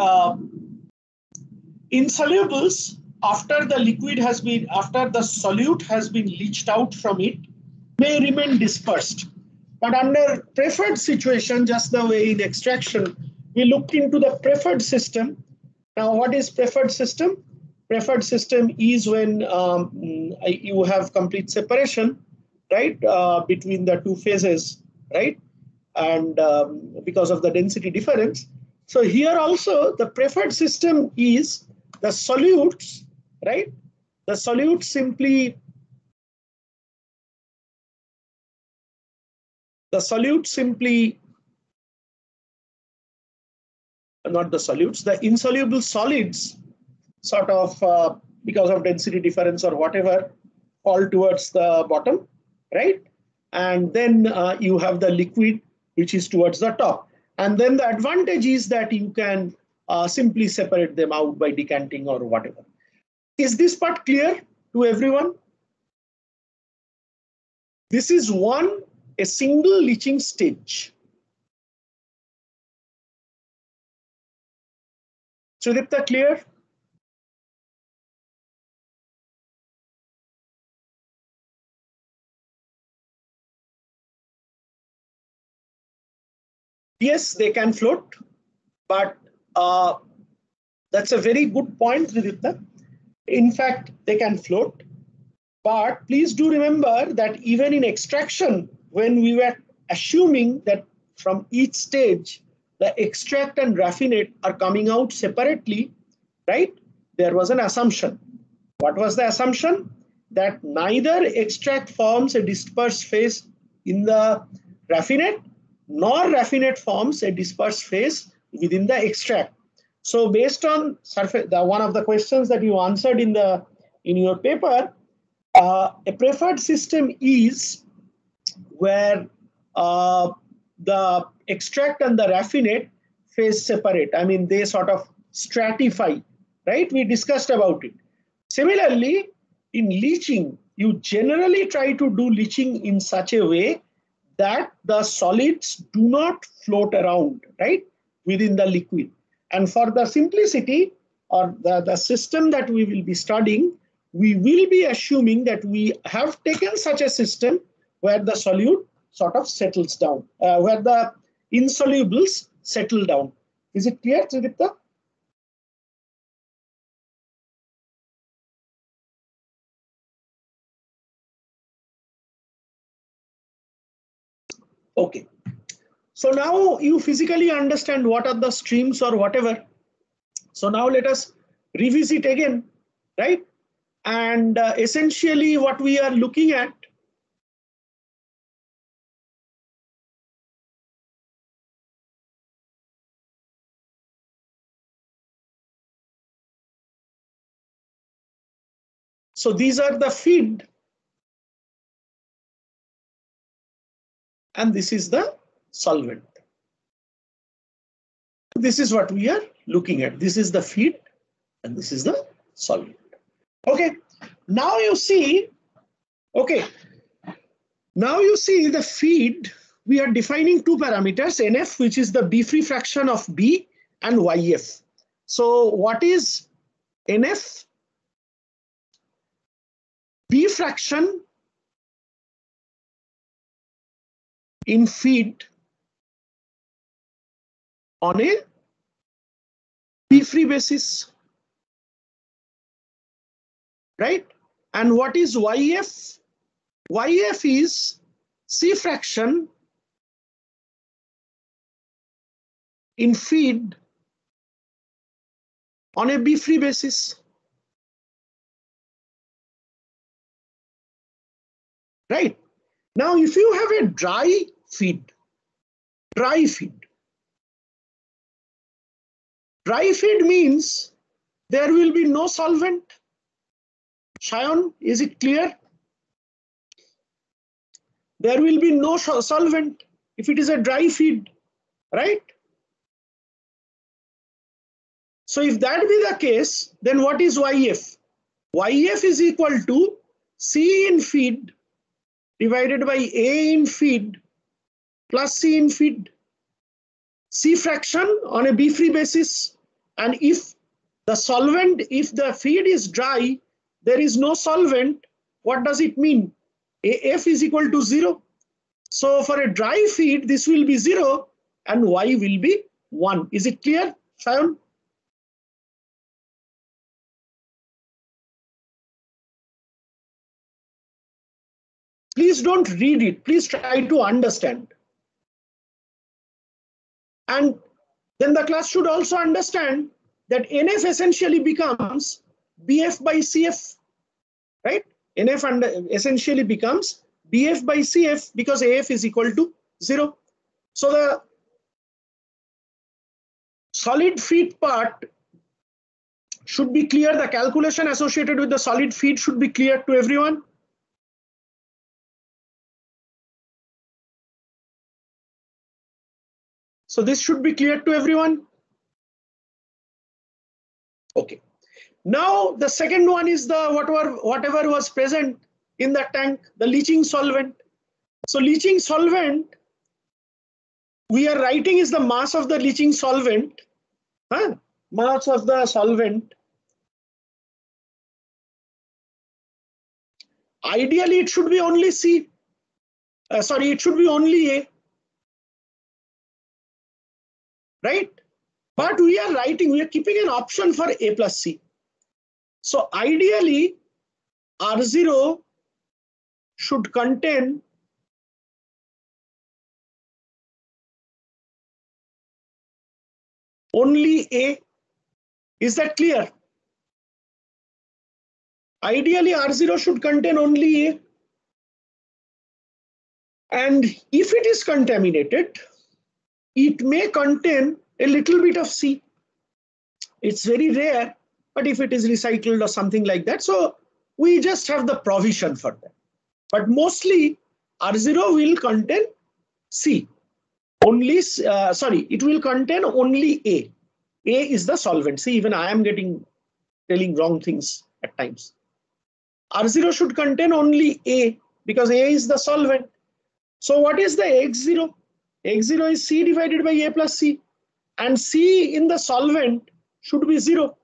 A: insolubles, after the liquid has been, after the solute has been leached out from it, may remain dispersed. But under preferred situation, just the way in extraction, we looked into the preferred system. Now, what is preferred system? Preferred system is when you have complete separation, right, between the two phases, right, and because of the density difference. So here also the preferred system is the solutes, right? The solutes simply, not the solutes, the insoluble solids sort of because of density difference or whatever fall towards the bottom, right? And then you have the liquid which is towards the top. And then the advantage is that you can simply separate them out by decanting or whatever. Is this part clear to everyone? This is a single leaching stage. Sudipta, clear? Yes, they can float, but that's a very good point, Sudipta. In fact, they can float. But please do remember that even in extraction, when we were assuming that from each stage, the extract and raffinate are coming out separately, right? There was an assumption. What was the assumption? That neither extract forms a dispersed phase in the raffinate, nor raffinate forms a dispersed phase within the extract. So based on one of the questions that you answered in your paper, a preferred system is where the extract and the raffinate phase separate. I mean, they sort of stratify, right? We discussed about it. Similarly, in leaching, you generally try to do leaching in such a way that the solids do not float around, right, within the liquid. And for the simplicity or the system that we will be studying, we will be assuming that we have taken such a system where the solute sort of settles down, where the insolubles settle down. Is it clear, Tridipta? Okay. So now you physically understand what are the streams or whatever. So now let us revisit again, right? And essentially what we are looking at, so these are the feed and this is the solvent. This is what we are looking at. This is the feed and this is the solvent. Okay, now you see, okay, now you see the feed, we are defining two parameters, NF, which is the B free fraction of B, and YF. So what is NF? B fraction in feed on a B free basis, right? And what is YF? YF is C fraction in feed on a B free basis, right? Now, if you have a dry feed, dry feed means there will be no solvent. Shayan, is it clear? There will be no solvent if it is a dry feed, right? So if that be the case, then what is YF? YF is equal to C in feed divided by A in feed plus C in feed. C fraction on a B free basis. And if the solvent, if the feed is dry, there is no solvent, what does it mean? AF is equal to 0. So for a dry feed, this will be 0 and Y will be 1. Is it clear, Shayan? Please don't read it. Please try to understand. And then the class should also understand that NF essentially becomes BF by CF, right? NF essentially becomes BF by CF because AF is equal to 0. So the solid feed part should be clear. The calculation associated with the solid feed should be clear to everyone. So this should be clear to everyone. Okay. Now the second one is the whatever was present in the tank, the leaching solvent. So leaching solvent, we are writing is the mass of the leaching solvent, mass of the solvent. Ideally, it should be only C. It should be only A, right? But we are keeping an option for A plus C. So ideally, R0 should contain only A. Is that clear? Ideally, R0 should contain only A. And if it is contaminated, it may contain a little bit of C. It's very rare, but if it is recycled or something like that, so we just have the provision for that. But mostly R0 will contain C. Only, it will contain only A. A is the solvent. See, even I am telling wrong things at times. R0 should contain only A because A is the solvent. So what is the X0? X0 is C divided by A plus C. And C in the solvent should be 0,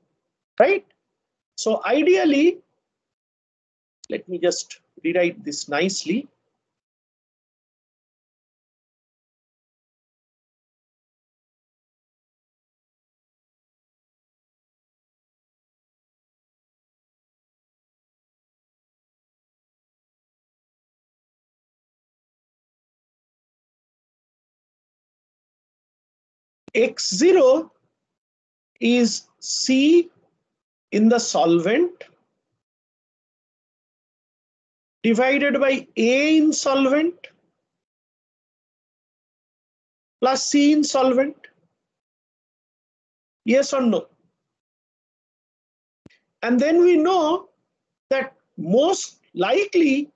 A: right? So ideally, let me just rewrite this nicely. X0 is C in the solvent divided by A in solvent plus C in solvent. Yes or no? And then we know that most likely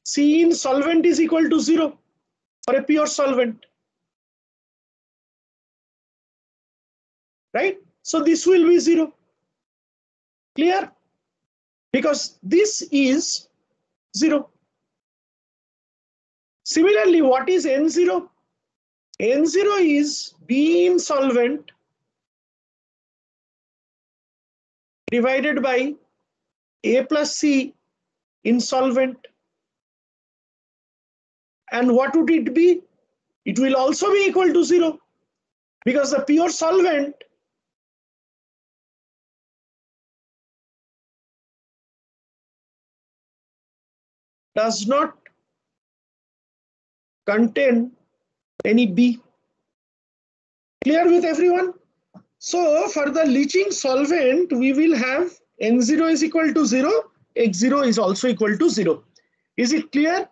A: C in solvent is equal to 0 for a pure solvent. Right? So this will be 0. Clear? Because this is 0. Similarly, what is N0? N0 is B in solvent divided by A plus C in solvent. And what would it be? It will also be equal to 0 because the pure solvent does not contain any B. Clear with everyone? So for the leaching solvent, we will have N0 is equal to 0, X0 is also equal to 0. Is it clear?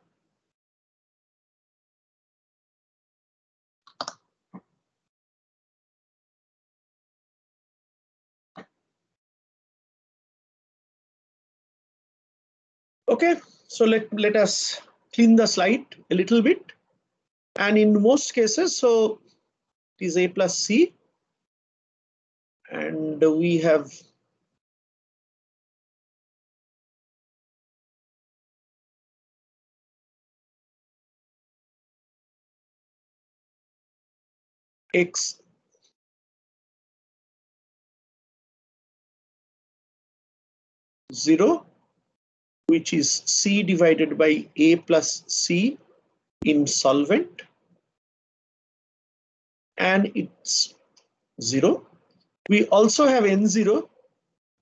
A: Okay, so let us clean the slide a little bit. And in most cases, so it is A plus C. And we have X0, which is C divided by A plus C in solvent. And it's 0. We also have N0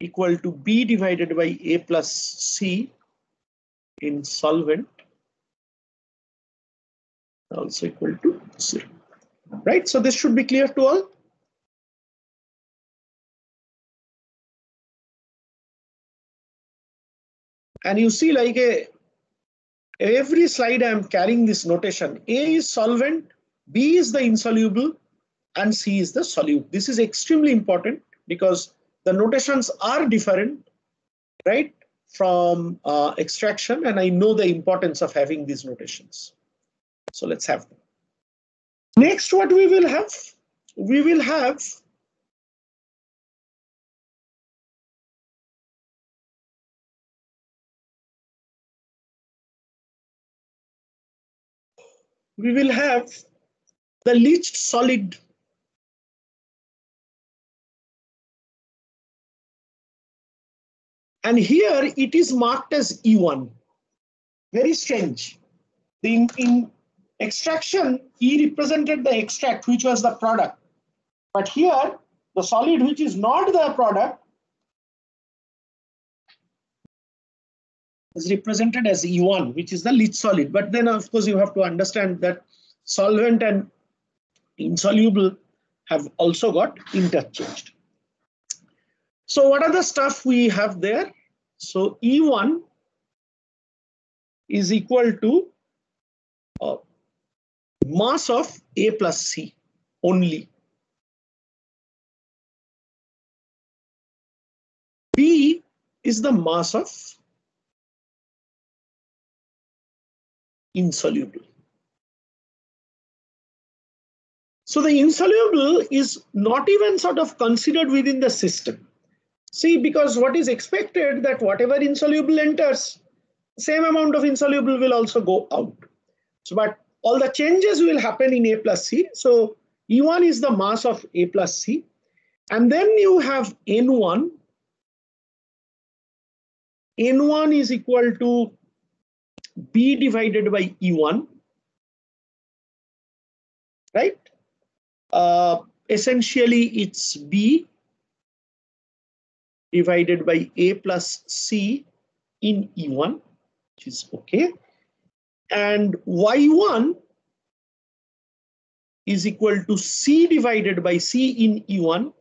A: equal to B divided by A plus C in solvent, also equal to 0. Right? So this should be clear to all. And you see, like every slide I am carrying this notation. A is solvent, B is the insoluble, and C is the solute. This is extremely important because the notations are different, right, from extraction, and I know the importance of having these notations. So let's have them. Next, what we will have? We will have the leached solid. And here it is marked as E1. Very strange. In extraction, E represented the extract, which was the product. But here, the solid, which is not the product, is represented as E1, which is the leach solid. But then, of course, you have to understand that solvent and insoluble have also got interchanged. So what are the stuff we have there? So E1 is equal to mass of A plus C only. B is the mass of insoluble. So the insoluble is not even sort of considered within the system. See, because what is expected that whatever insoluble enters, same amount of insoluble will also go out. So, but all the changes will happen in A plus C. So E1 is the mass of A plus C. And then you have N1. N1 is equal to B divided by E1, right? Essentially, it's B divided by A plus C in E1, which is okay. And Y1 is equal to C divided by C in E1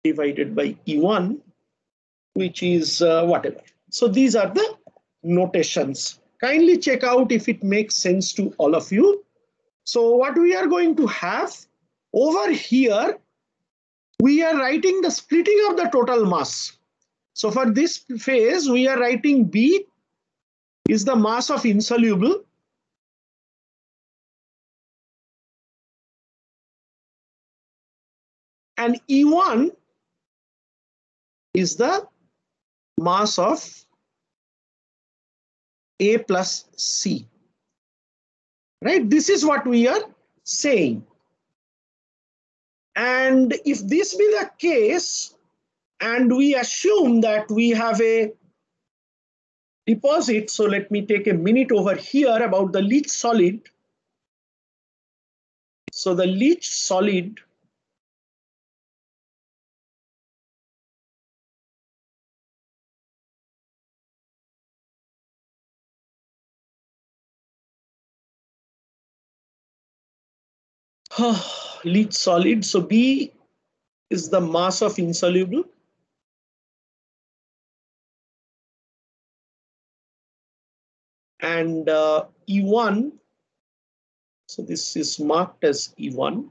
A: divided by E1, which is whatever. So these are the notations. Kindly check out if it makes sense to all of you. So what we are going to have over here, we are writing the splitting of the total mass. So for this phase, we are writing B is the mass of insoluble. And E1 is the mass of A plus C. Right? This is what we are saying. And if this be the case, and we assume that we have a deposit, so let me take a minute over here about the leach solid. So the leach solid leach solid. So B is the mass of insoluble. And E1, so this is marked as E1.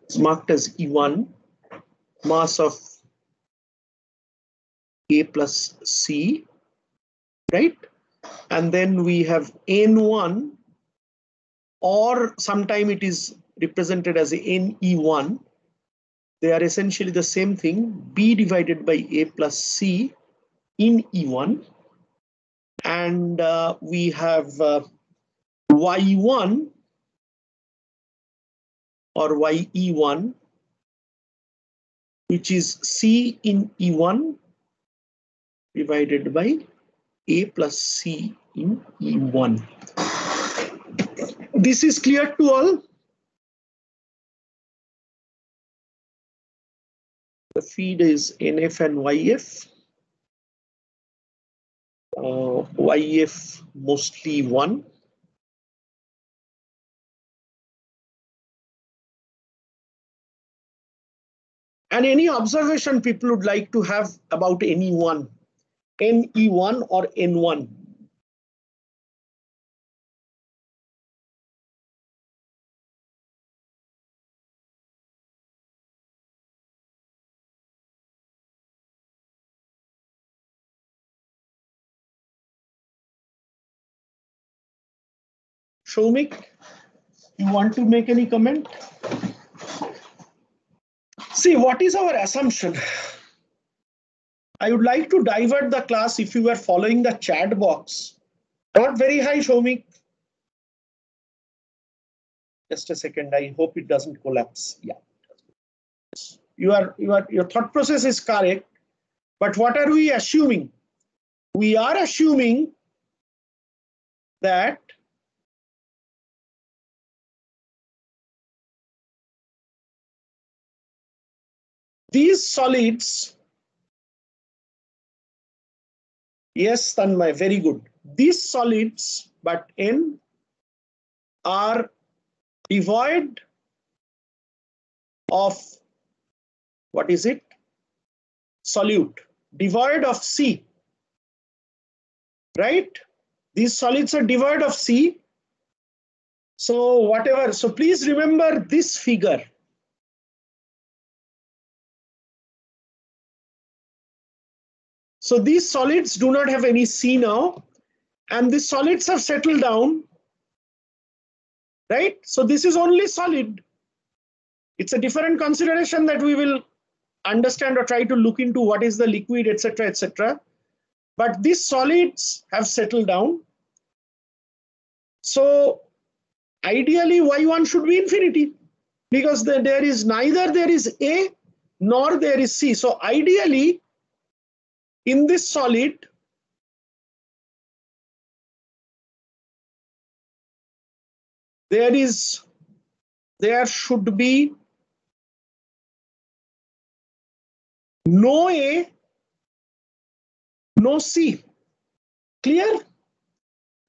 A: It's marked as E1, mass of A plus C, right? And then we have N1, or sometime it is represented as NE1. They are essentially the same thing, B divided by A plus C in E1. And we have Y1 or YE1, which is C in E1 divided by A plus C in E1. This is clear to all? The feed is NF and YF. YF mostly 1. And any observation people would like to have about NE1? NE1 or N1? Shomik, you want to make any comment? See, what is our assumption? I would like to divert the class if you were following the chat box. Not very high, Shomik. Just a second, I hope it doesn't collapse. Yeah. Your thought process is correct, but what are we assuming? We are assuming that these solids, yes, Tanmay, very good. These solids but N are devoid of, what is it? Solute, devoid of C, right? These solids are devoid of C. So whatever, so please remember this figure. So these solids do not have any C now, and these solids have settled down, right? So this is only solid. It's a different consideration that we will understand or try to look into what is the liquid, etc., etc. But these solids have settled down. So ideally Y1 should be infinity, because there is neither there is A nor there is C. So ideally in this solid, there should be no A, no C. Clear?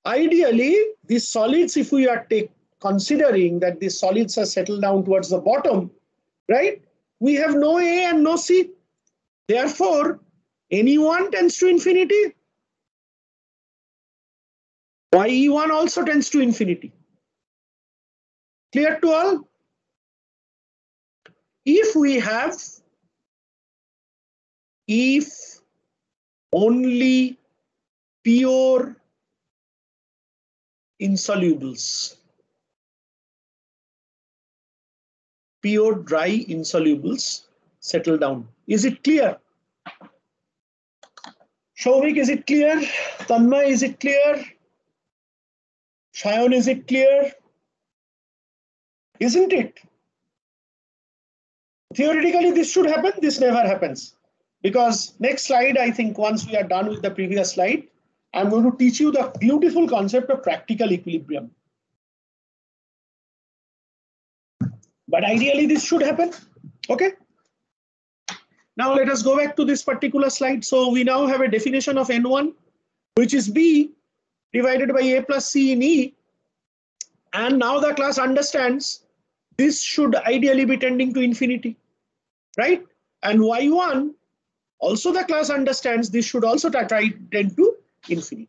A: Ideally, these solids, if we are considering that these solids are settled down towards the bottom, right? We have no A and no C. Therefore, NE1 tends to infinity. YE1 also tends to infinity. Clear to all? If only pure insolubles, pure dry insolubles settle down. Is it clear? Shovik, is it clear? Tanmay, is it clear? Shayan, is it clear? Isn't it? Theoretically, this should happen. This never happens. Because next slide, I think once we are done with the previous slide, I'm going to teach you the beautiful concept of practical equilibrium. But ideally, this should happen. Okay. Now let us go back to this particular slide. So we now have a definition of N1, which is B divided by A plus C in E. And now the class understands this should ideally be tending to infinity, right? And Y1, also the class understands this should also tend to infinity.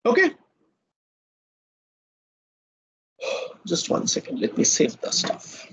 A: Okay. Just 1 second, let me save the stuff.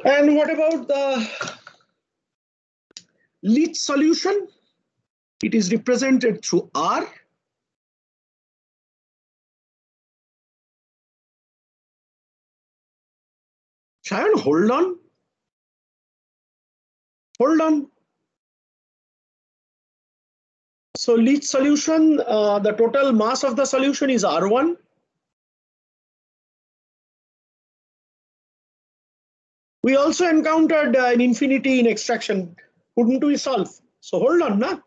A: And what about the LEC solution? It is represented through R. Shayan, hold on. Hold on. So LEC solution, the total mass of the solution is R1. We also encountered an infinity in extraction. Couldn't we solve? So hold on, na?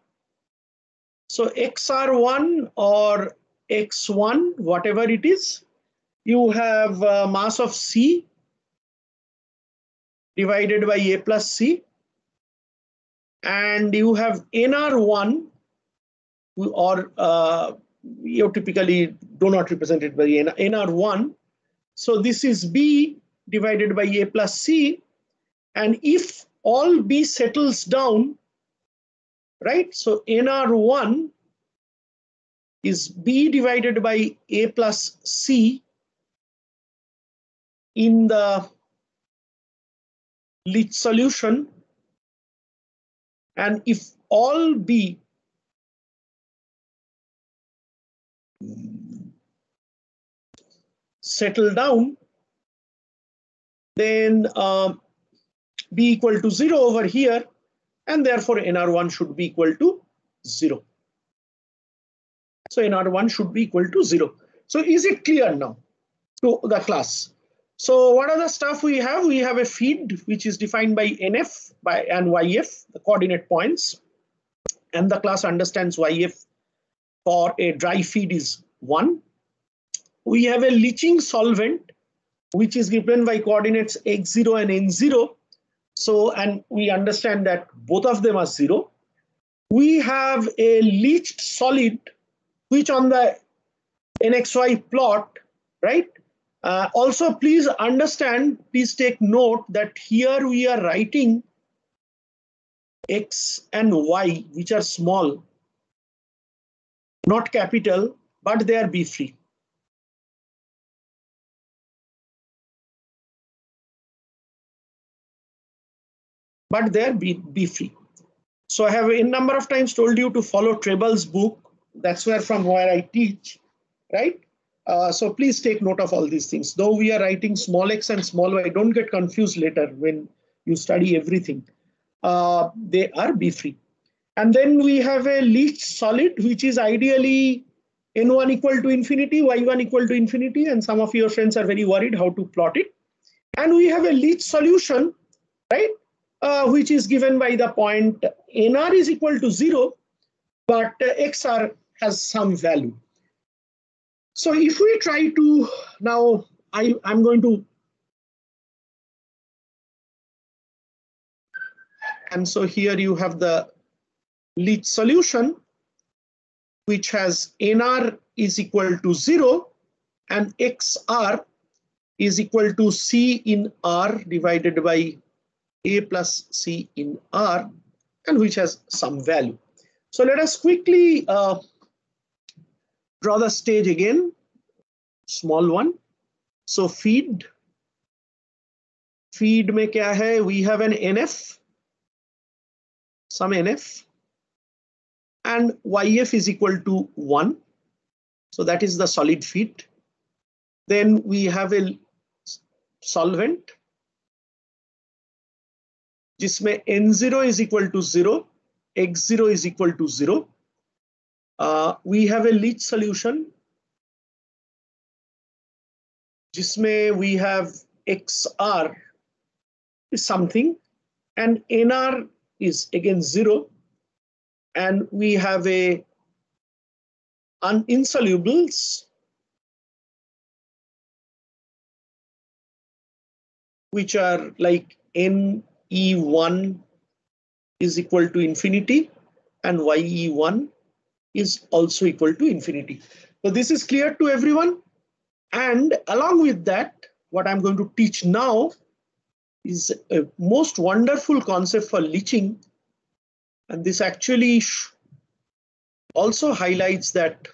A: So XR1 or X1, whatever it is, you have mass of C divided by A plus C. And you have NR1, or you typically do not represent it by NR1. So this is B divided by A plus C. And if all B settles down, right? So NR1 is B divided by A plus C in the LEC solution. And if all B settle down, then be equal to 0 over here, and therefore nr1 should be equal to 0. So nr1 should be equal to 0. So is it clear now to the class? So what are the stuff we have? We have a feed which is defined by nf and yf, the coordinate points, and the class understands yf for a dry feed is 1. We have a leaching solvent which is given by coordinates x0 and n0. So, and we understand that both of them are 0. We have a leached solid which on the nxy plot, right? Also, please understand, please take note that here we are writing x and y, which are small, not capital, but they are B free. But they are B free. So I have a number of times told you to follow Treble's book. That's from where I teach, right? So please take note of all these things. Though we are writing small x and small y, don't get confused later when you study everything. They are B free. And then we have a leached solid, which is ideally n1 equal to infinity, y1 equal to infinity, and some of your friends are very worried how to plot it. And we have a leached solution, right? Which is given by the point nr is equal to 0, but xr has some value. So if we try to, now I'm going to, and so here you have the leached solution, which has nr is equal to 0 and xr is equal to c in r divided by a plus c in r, and which has some value. So let us quickly draw the stage again, small one. So feed में क्या है? We have an nf, some nf, and yf is equal to 1. So that is the solid feed. Then we have a solvent जिसमें n0 is equal to 0, x0 is equal to 0. We have a leach solution जिसमें we have xr is something and nr is again 0, and we have a insolubles which are like ne1 is equal to infinity and ye1 is also equal to infinity. So this is clear to everyone. And along with that, what I'm going to teach now is a most wonderful concept for leaching. And this actually also highlights that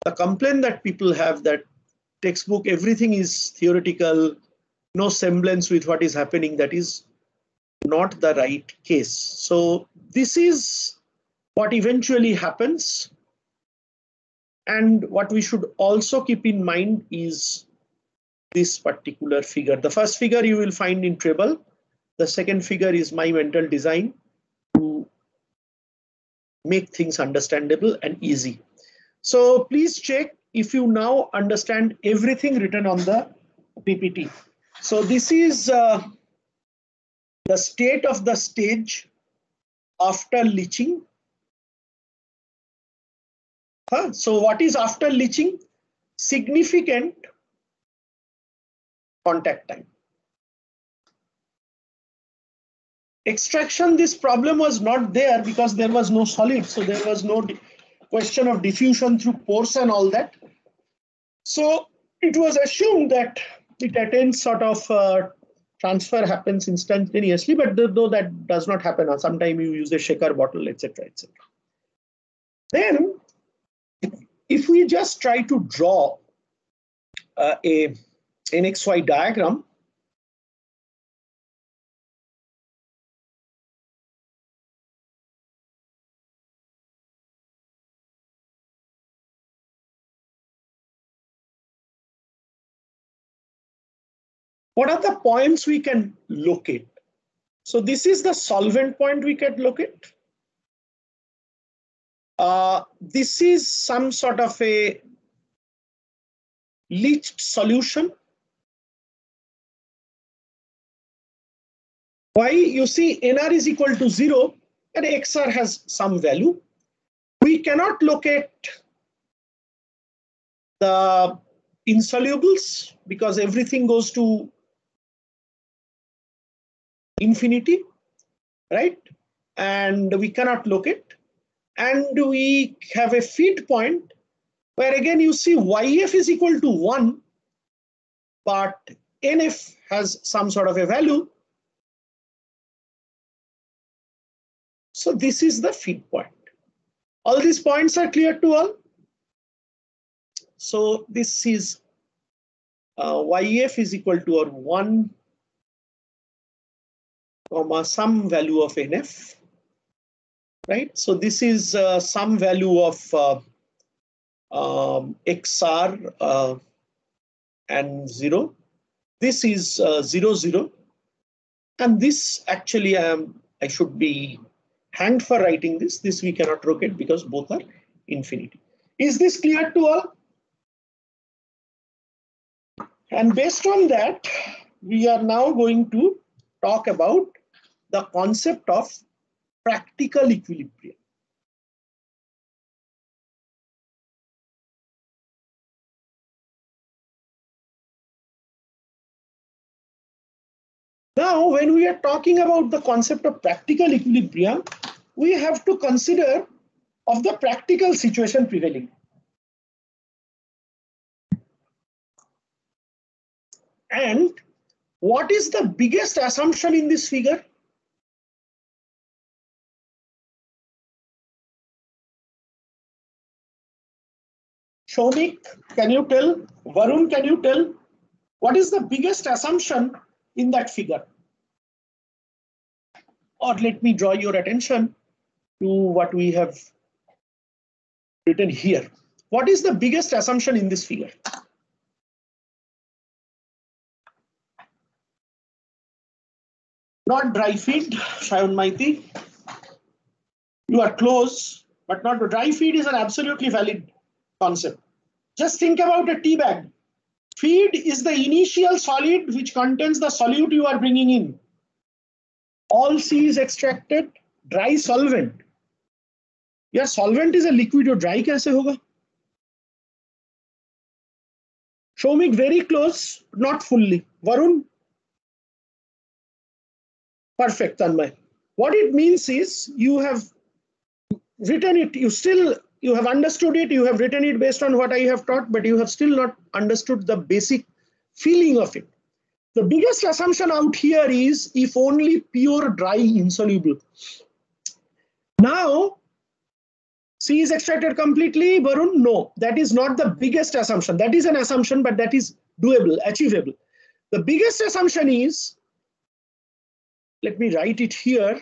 A: the complaint that people have that textbook, everything is theoretical, no semblance with what is happening. That is not the right case. So this is what eventually happens. And what we should also keep in mind is this particular figure. The first figure you will find in Treble. The second figure is my mental design to make things understandable and easy. So please check if you now understand everything written on the PPT. So this is the state of the stage after leaching. So what is after leaching? Significant contact time. Extraction, this problem was not there because there was no solid. So there was no question of diffusion through pores and all that. So it was assumed that it attains sort of transfer happens instantaneously, but though that does not happen, or sometimes you use a shaker bottle, etc., etc. Then, if we just try to draw a NXY diagram, What are the points we can locate? So this is the solvent point we can locate. This is some sort of a leached solution. Why? You see NR is equal to 0 and XR has some value. We cannot locate the insolubles because everything goes to infinity, right? And we cannot locate. And we have a feed point where again you see YF is equal to 1, but NF has some sort of a value. So this is the feed point. All these points are clear to all. So this is YF is equal to our 1, comma some value of NF, right? So this is some value of XR and 0. This is 0, 0. And this actually I should be hanged for writing this. This we cannot locate because both are infinity. Is this clear to all? And based on that, we are now going to talk about the concept of practical equilibrium. Now, when we are talking about the concept of practical equilibrium, we have to consider of the practical situation prevailing. And what is the biggest assumption in this figure? Shomik, can you tell? Varun, can you tell? What is the biggest assumption in that figure? Or let me draw your attention to what we have written here. What is the biggest assumption in this figure? Not dry feed, Shayan Maiti. You are close, but not dry feed is an absolutely valid concept. Just think about a tea bag. Feed is the initial solid which contains the solute you are bringing in. All C is extracted, dry solvent. Yeah, solvent is a liquid, or dry kaise hoga? Shomik, very close, not fully. Varun? Perfect, Tanmay. What it means is you have written it, you have understood it, you have written it based on what I have taught, but you have still not understood the basic feeling of it. The biggest assumption out here is if only pure dry insoluble. Now, C is extracted completely, Varun? No, that is not the biggest assumption. That is an assumption, but that is doable, achievable. The biggest assumption is, let me write it here.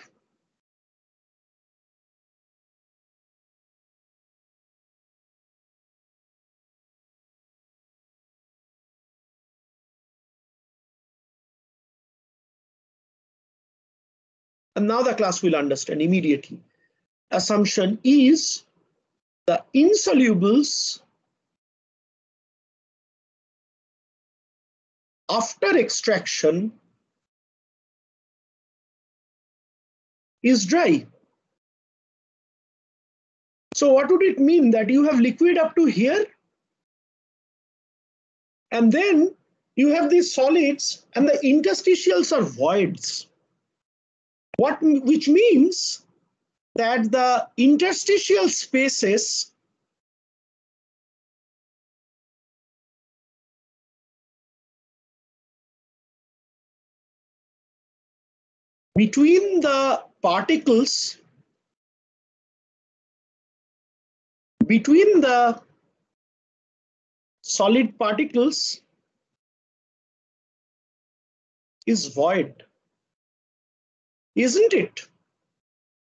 A: And now the class will understand immediately. Assumption is the insolubles after extraction is dry. So what would it mean? That you have liquid up to here, and then you have these solids and the interstitials are voids. Which means that the interstitial spaces between the particles, between the solid particles is void, isn't it?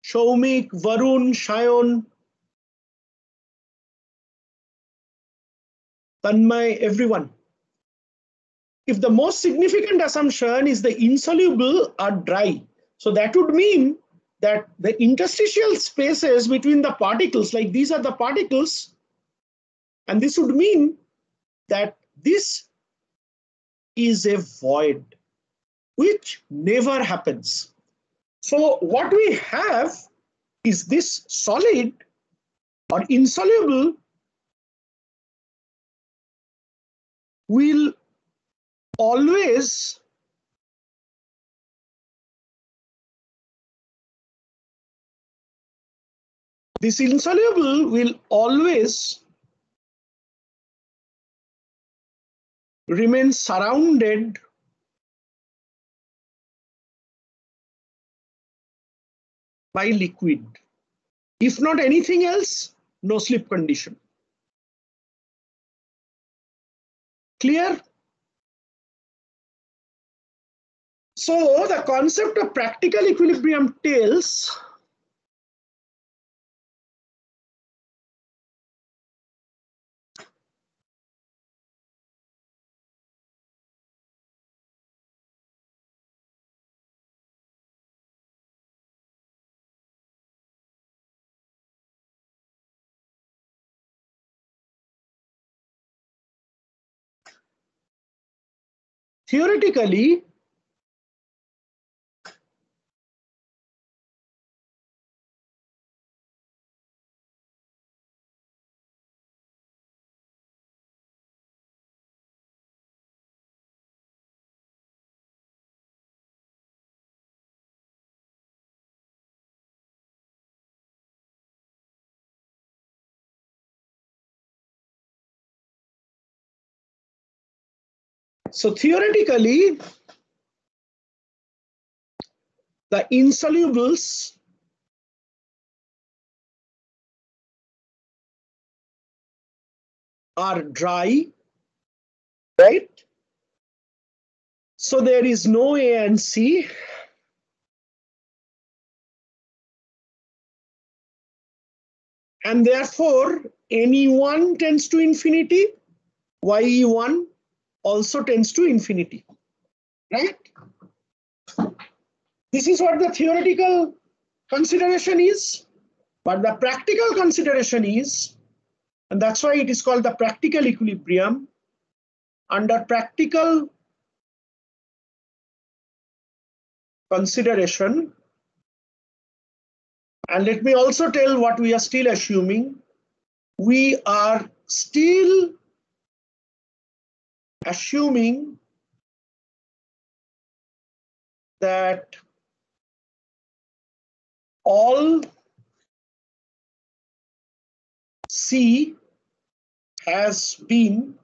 A: Shomik, Varun, Shayan, Tanmay, everyone. if the most significant assumption is the insoluble are dry, so that would mean that the interstitial spaces between the particles, like these are the particles, and this would mean that this is a void, which never happens. So what we have is this solid or insoluble will always this insoluble will always remain surrounded by liquid. If not anything else, no slip condition. Clear? So the concept of practical equilibrium tells theoretically theoretically the insolubles are dry, right? So there is no A and C. And therefore, NE1 tends to infinity, YE1 also tends to infinity, right? This is what the theoretical consideration is, but the practical consideration is, and that's why it is called the practical equilibrium. Under practical consideration, and let me also tell what we are still assuming. We are still assuming that all C has been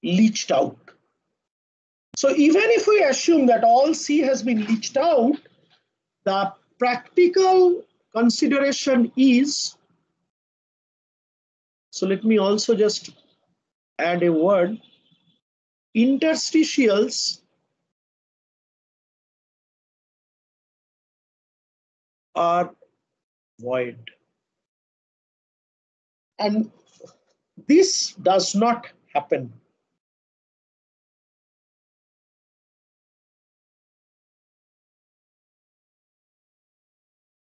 A: leached out. So even if we assume that all C has been leached out, the practical consideration is, so let me also just add a word, interstitials are void. And this does not happen.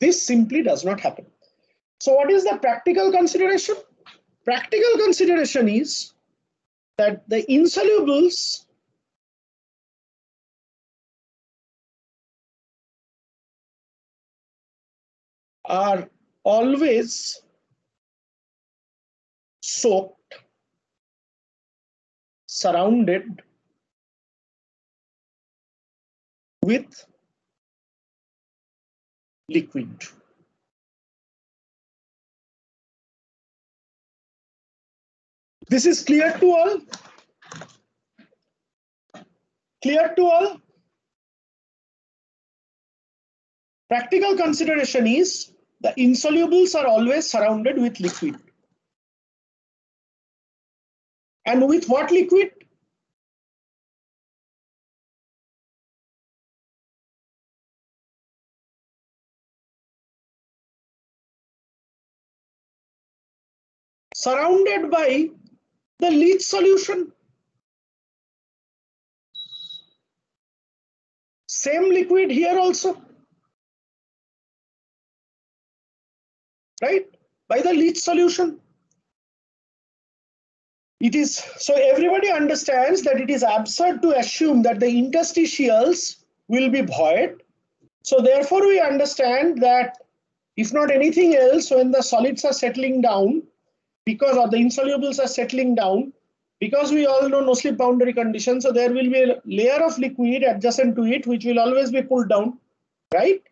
A: This simply does not happen. So what is the practical consideration? Practical consideration is that the insolubles are always soaked, surrounded with liquid. This is clear to all? Clear to all? Practical consideration is the insolubles are always surrounded with liquid. And with what liquid? surrounded by the leach solution. Same liquid here also, right? By the leach solution. It is, so everybody understands that it is absurd to assume that the interstitials will be void. So therefore we understand that if not anything else, when the solids are settling down, because of the insolubles are settling down, because we all know no slip boundary condition, so there will be a layer of liquid adjacent to it, which will always be pulled down, right?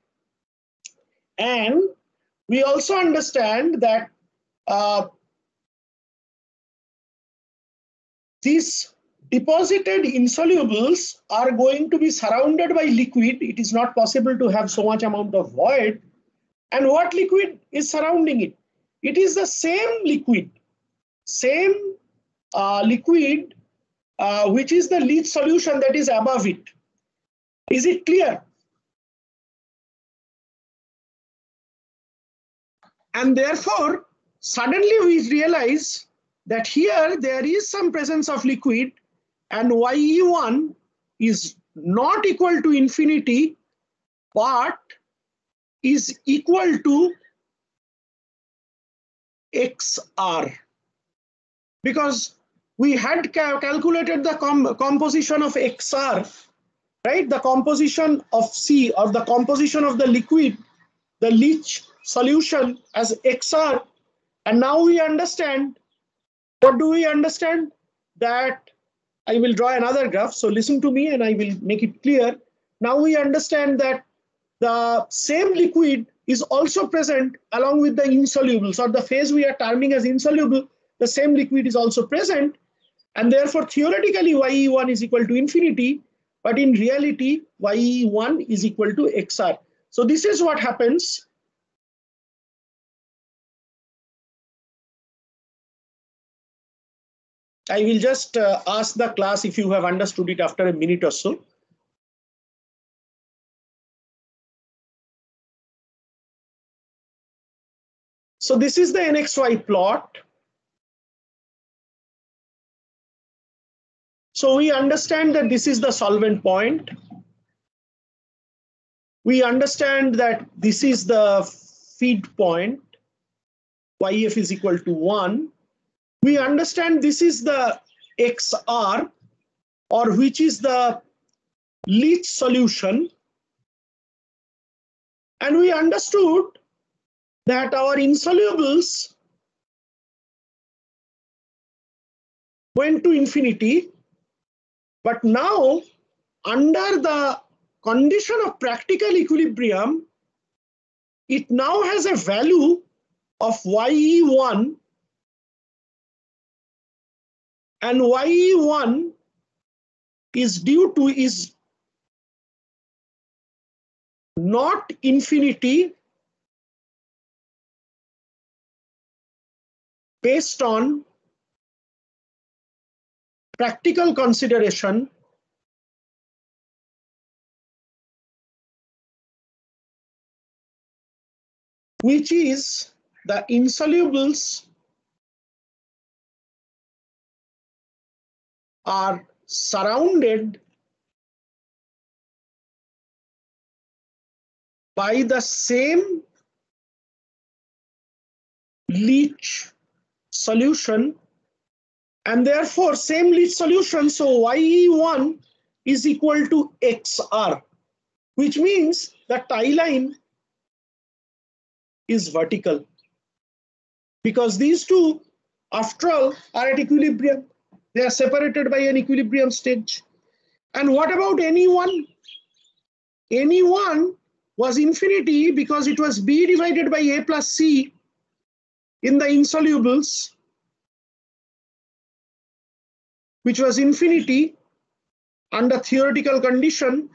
A: And we also understand that these deposited insolubles are going to be surrounded by liquid. It is not possible to have so much amount of void. And what liquid is surrounding it? It is the same liquid, which is the leach solution that is above it. Is it clear? And therefore, suddenly we realize that here there is some presence of liquid, and YE1 is not equal to infinity, but is equal to XR. Because we had calculated the composition of XR, right? The composition of C, or the composition of the liquid, the leach solution, as XR. And now we understand. What do we understand? That I will draw another graph. So listen to me and I will make it clear. Now we understand that the same liquid is also present along with the insolubles, or the phase we are terming as insoluble. The same liquid is also present. And therefore, theoretically, YE1 is equal to infinity. But in reality, YE1 is equal to XR. So this is what happens. I will just ask the class if you have understood it after a minute or so. So this is the NXY plot. So we understand that this is the solvent point. We understand that this is the feed point. YF is equal to 1. We understand this is the XR, or which is the leach solution. And we understood that our insolubles went to infinity. But now, under the condition of practical equilibrium, it now has a value of YE1, and YE1 is not infinity based on practical consideration, which is the insolubles are surrounded by the same leach solution, and therefore same leach solution. So YE1 is equal to XR, which means the tie line is vertical, because these two, after all, are at equilibrium. They are separated by an equilibrium stage. And what about NE1? NE1 was infinity because it was B divided by A plus C in the insolubles, which was infinity under theoretical condition.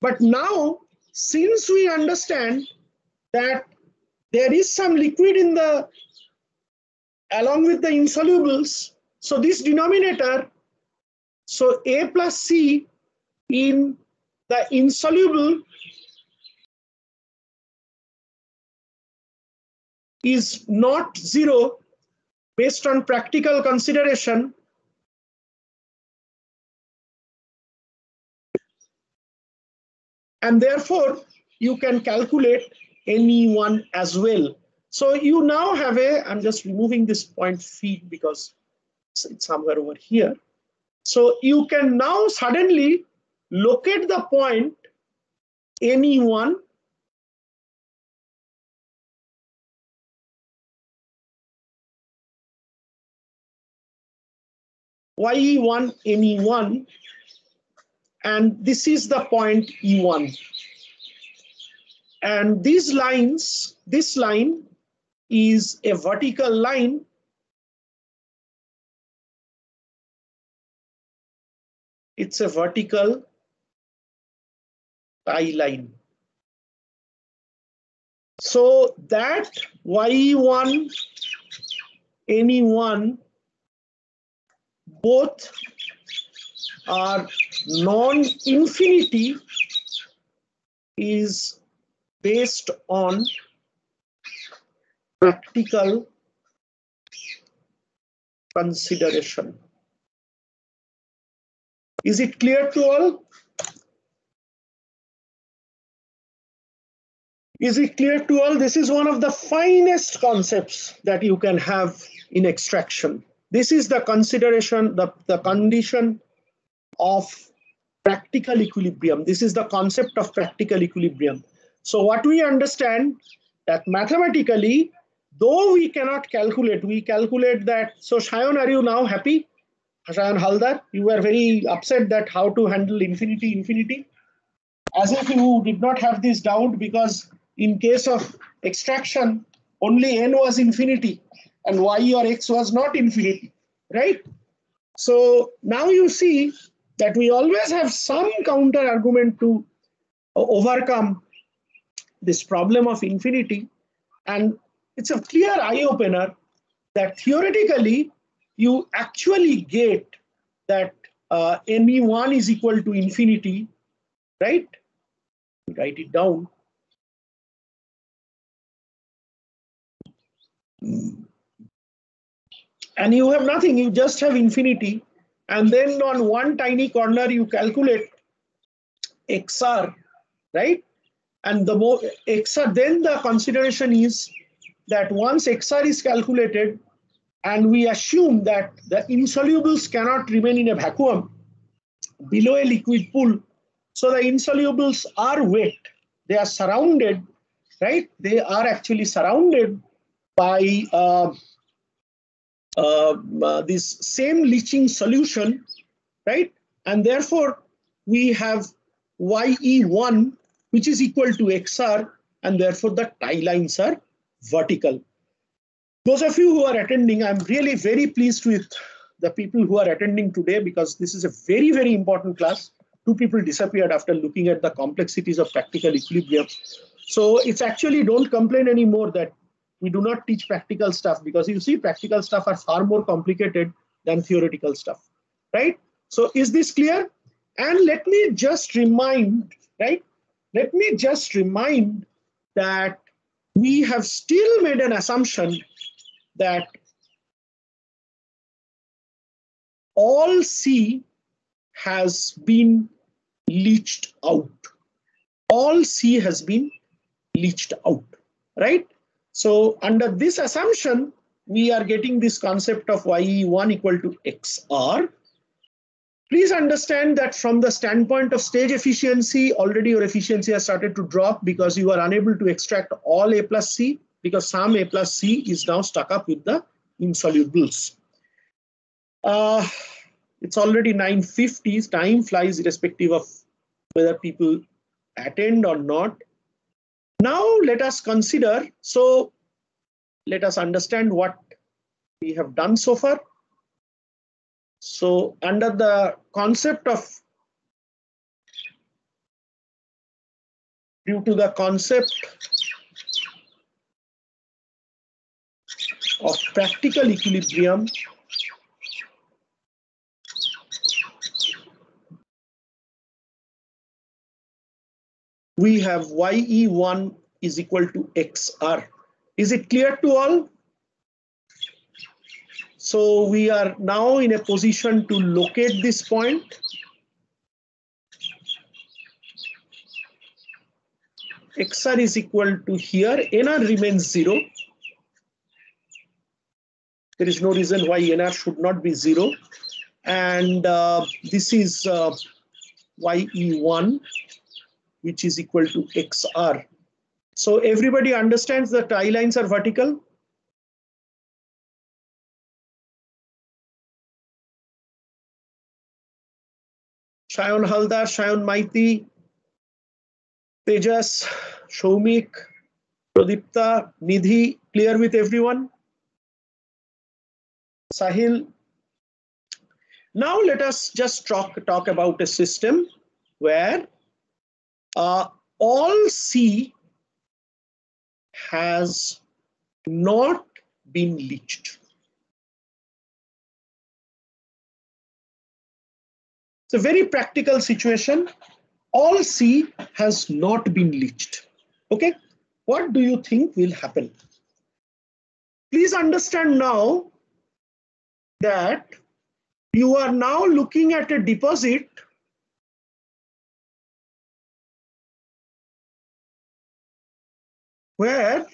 A: But now, since we understand that there is some liquid in the along with the insolubles, so this denominator, so A plus C in the insoluble is not zero based on practical consideration, and therefore you can calculate any one as well. So you now have I'm just removing this point feed because it's somewhere over here. So you can now suddenly locate the point any one ye1 any1, and this is the point e1. And these lines, this line is a vertical line it's a vertical tie line. So that ye1 any1 both are non-infinity is based on practical consideration. Is it clear to all? Is it clear to all? This is one of the finest concepts that you can have in extraction. This is the consideration, the condition of practical equilibrium. This is the concept of practical equilibrium. So what we understand that mathematically, though we cannot calculate, we calculate that. So Shayan, are you now happy? Shayan Haldar, you were very upset that how to handle infinity. As if you did not have this doubt, because in case of extraction, only n was infinity and y or x was not infinity, right? So now you see that we always have some counter argument to overcome this problem of infinity. And it's a clear eye-opener that theoretically you actually get that NE1 is equal to infinity, right? Write it down. And you have nothing, you just have infinity. And then on one tiny corner, you calculate XR, right? And the more XR, then the consideration is that once XR is calculated, and we assume that the insolubles cannot remain in a vacuum below a liquid pool. So the insolubles are wet. They are surrounded, right? They are actually surrounded by this same leaching solution, right? And therefore, we have ye1, which is equal to xr, and therefore the tie lines are vertical. Those of you who are attending, I'm really very pleased with the people who are attending today, because this is a very, very important class. 2 people disappeared after looking at the complexities of practical equilibrium. So it's actually, don't complain anymore that we do not teach practical stuff, because you see practical stuff are far more complicated than theoretical stuff, right? So is this clear? And let me just remind, right? Let me just remind that we have still made an assumption that all C has been leached out. All C has been leached out, right? So under this assumption, we are getting this concept of ye1 equal to xr. Please understand that from the standpoint of stage efficiency, already your efficiency has started to drop because you are unable to extract all A plus C, because some A plus C is now stuck up with the insolubles. It's already 9:50. Time flies irrespective of whether people attend or not. Now let us consider, so let us understand what we have done so far. So under the concept of, due to the concept of practical equilibrium, we have ye1 is equal to xr. Is it clear to all? So we are now in a position to locate this point. XR is equal to here, NR remains 0. There is no reason why NR should not be 0. And this is YE1, which is equal to XR. So everybody understands that tie lines are vertical? Shayan Haldar, Shayan Maiti, Tejas, Shomik, Pradipta, Nidhi, clear with everyone? Sahil. Now let us just talk about a system where all C has not been leached. It's a very practical situation. All C has not been leached. Okay, what do you think will happen? Please understand now that you are now looking at a deposit where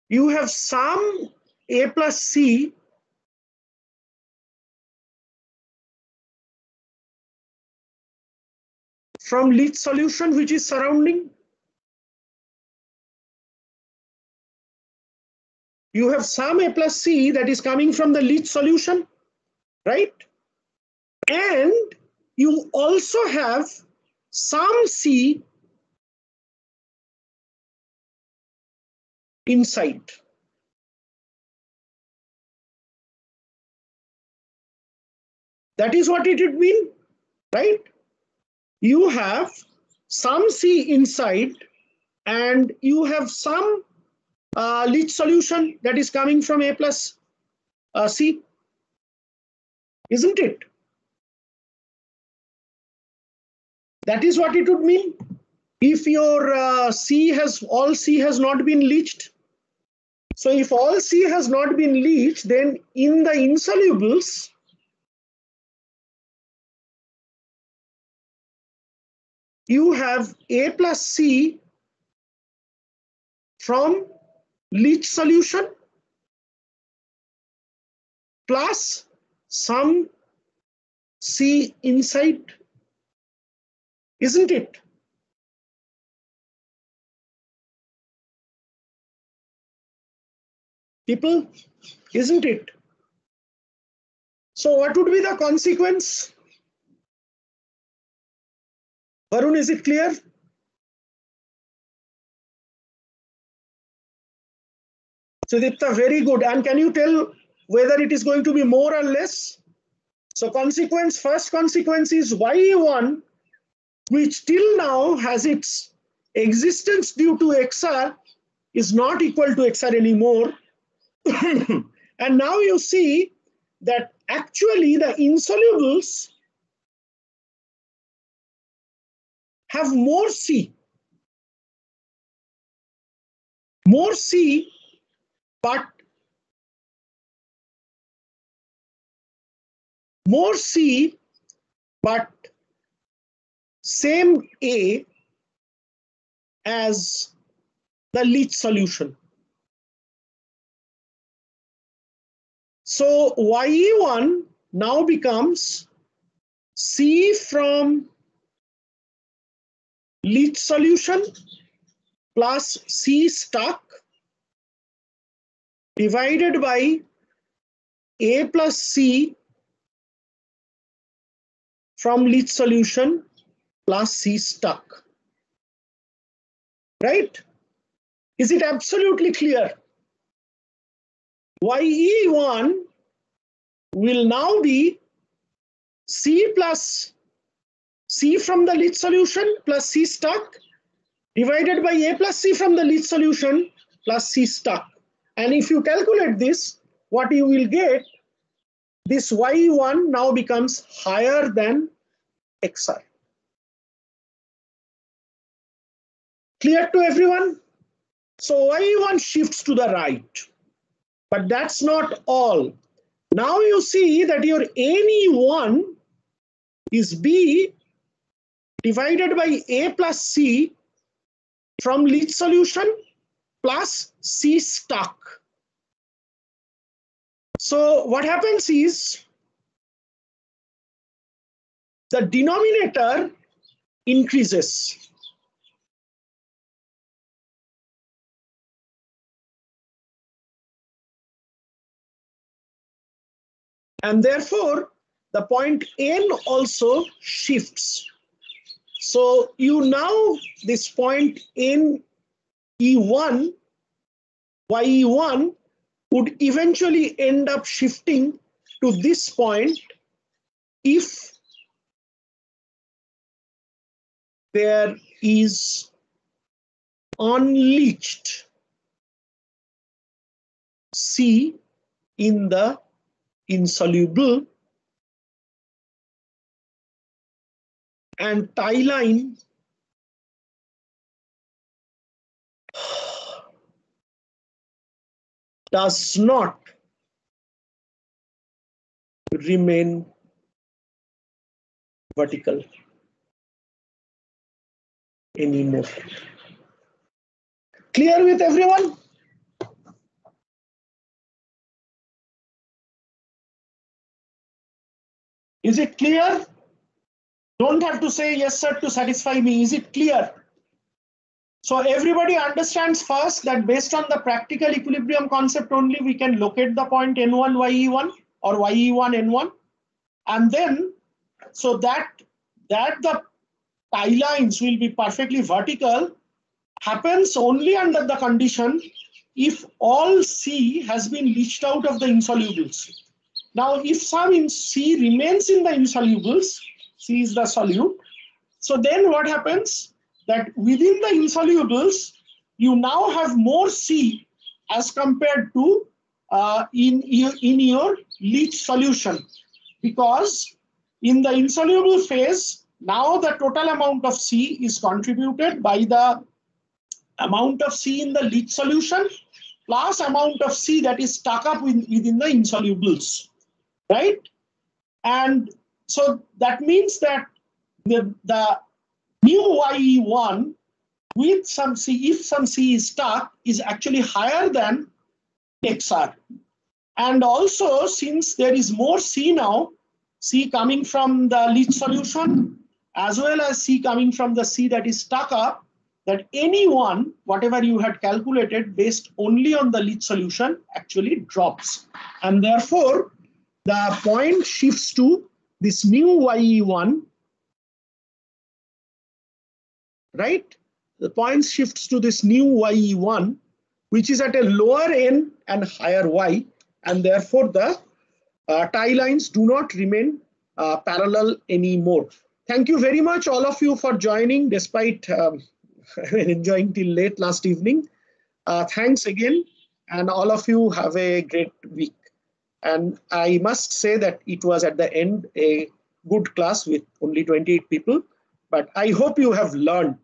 A: you have some A plus C from leach solution which is surrounding. You have some A plus C that is coming from the leach solution, right? And you also have some C inside. That is what it would mean, right? You have some C inside and you have some leach solution that is coming from A plus C, isn't it? That is what it would mean if your all C has not been leached. So if all C has not been leached, then in the insolubles, you have A plus C from leach solution plus some C inside, isn't it? People, isn't it? So what would be the consequence? Varun, is it clear? Sudipta, very good. And can you tell whether it is going to be more or less? So first consequence is YE1, which till now has its existence due to XR, is not equal to XR anymore. And now you see that actually the insolubles have more C, but same A as the leach solution. So YE1 now becomes C from leach solution plus C stuck divided by A plus C from leach solution plus C stuck. Right? Is it absolutely clear? YE1 will now be C plus C from the leach solution plus C stuck divided by A plus C from the leach solution plus C stuck. And if you calculate this, what you will get, this YE1 now becomes higher than XR. Clear to everyone? So y1 shifts to the right. But that's not all. Now you see that your NE1 is B divided by A plus C from leach solution plus C stock. So what happens is the denominator increases. And therefore, the point N also shifts. So you now, this point N E1, YE1 would eventually end up shifting to this point if there is unleached C in the insoluble and tie line does not remain vertical anymore. Clear with everyone? Is it clear? Don't have to say yes, sir, to satisfy me. Is it clear? So everybody understands first that based on the practical equilibrium concept only, we can locate the point N1, YE1 or YE1, N1. And then, so that the tie lines will be perfectly vertical happens only under the condition if all C has been leached out of the insolubles. Now, if some C remains in the insolubles, C is the solute, so then what happens? That within the insolubles, you now have more C as compared to in your leach solution. Because in the insoluble phase, now the total amount of C is contributed by the amount of C in the leach solution plus amount of C that is stuck up within the insolubles, right? And so that means that the mu YE1 with some C, if some C is stuck, is actually higher than XR. And also, since there is more C now, C coming from the leach solution, as well as C coming from the C that is stuck up, that NE1, whatever you had calculated based only on the leach solution, actually drops. And therefore, the point shifts to this mu YE1, right? The point shifts to this new YE1, which is at a lower N and higher Y, and therefore the tie lines do not remain parallel anymore. Thank you very much, all of you, for joining despite enjoying till late last evening. Thanks again, and all of you have a great week. And I must say that it was at the end a good class with only 28 people, but I hope you have learned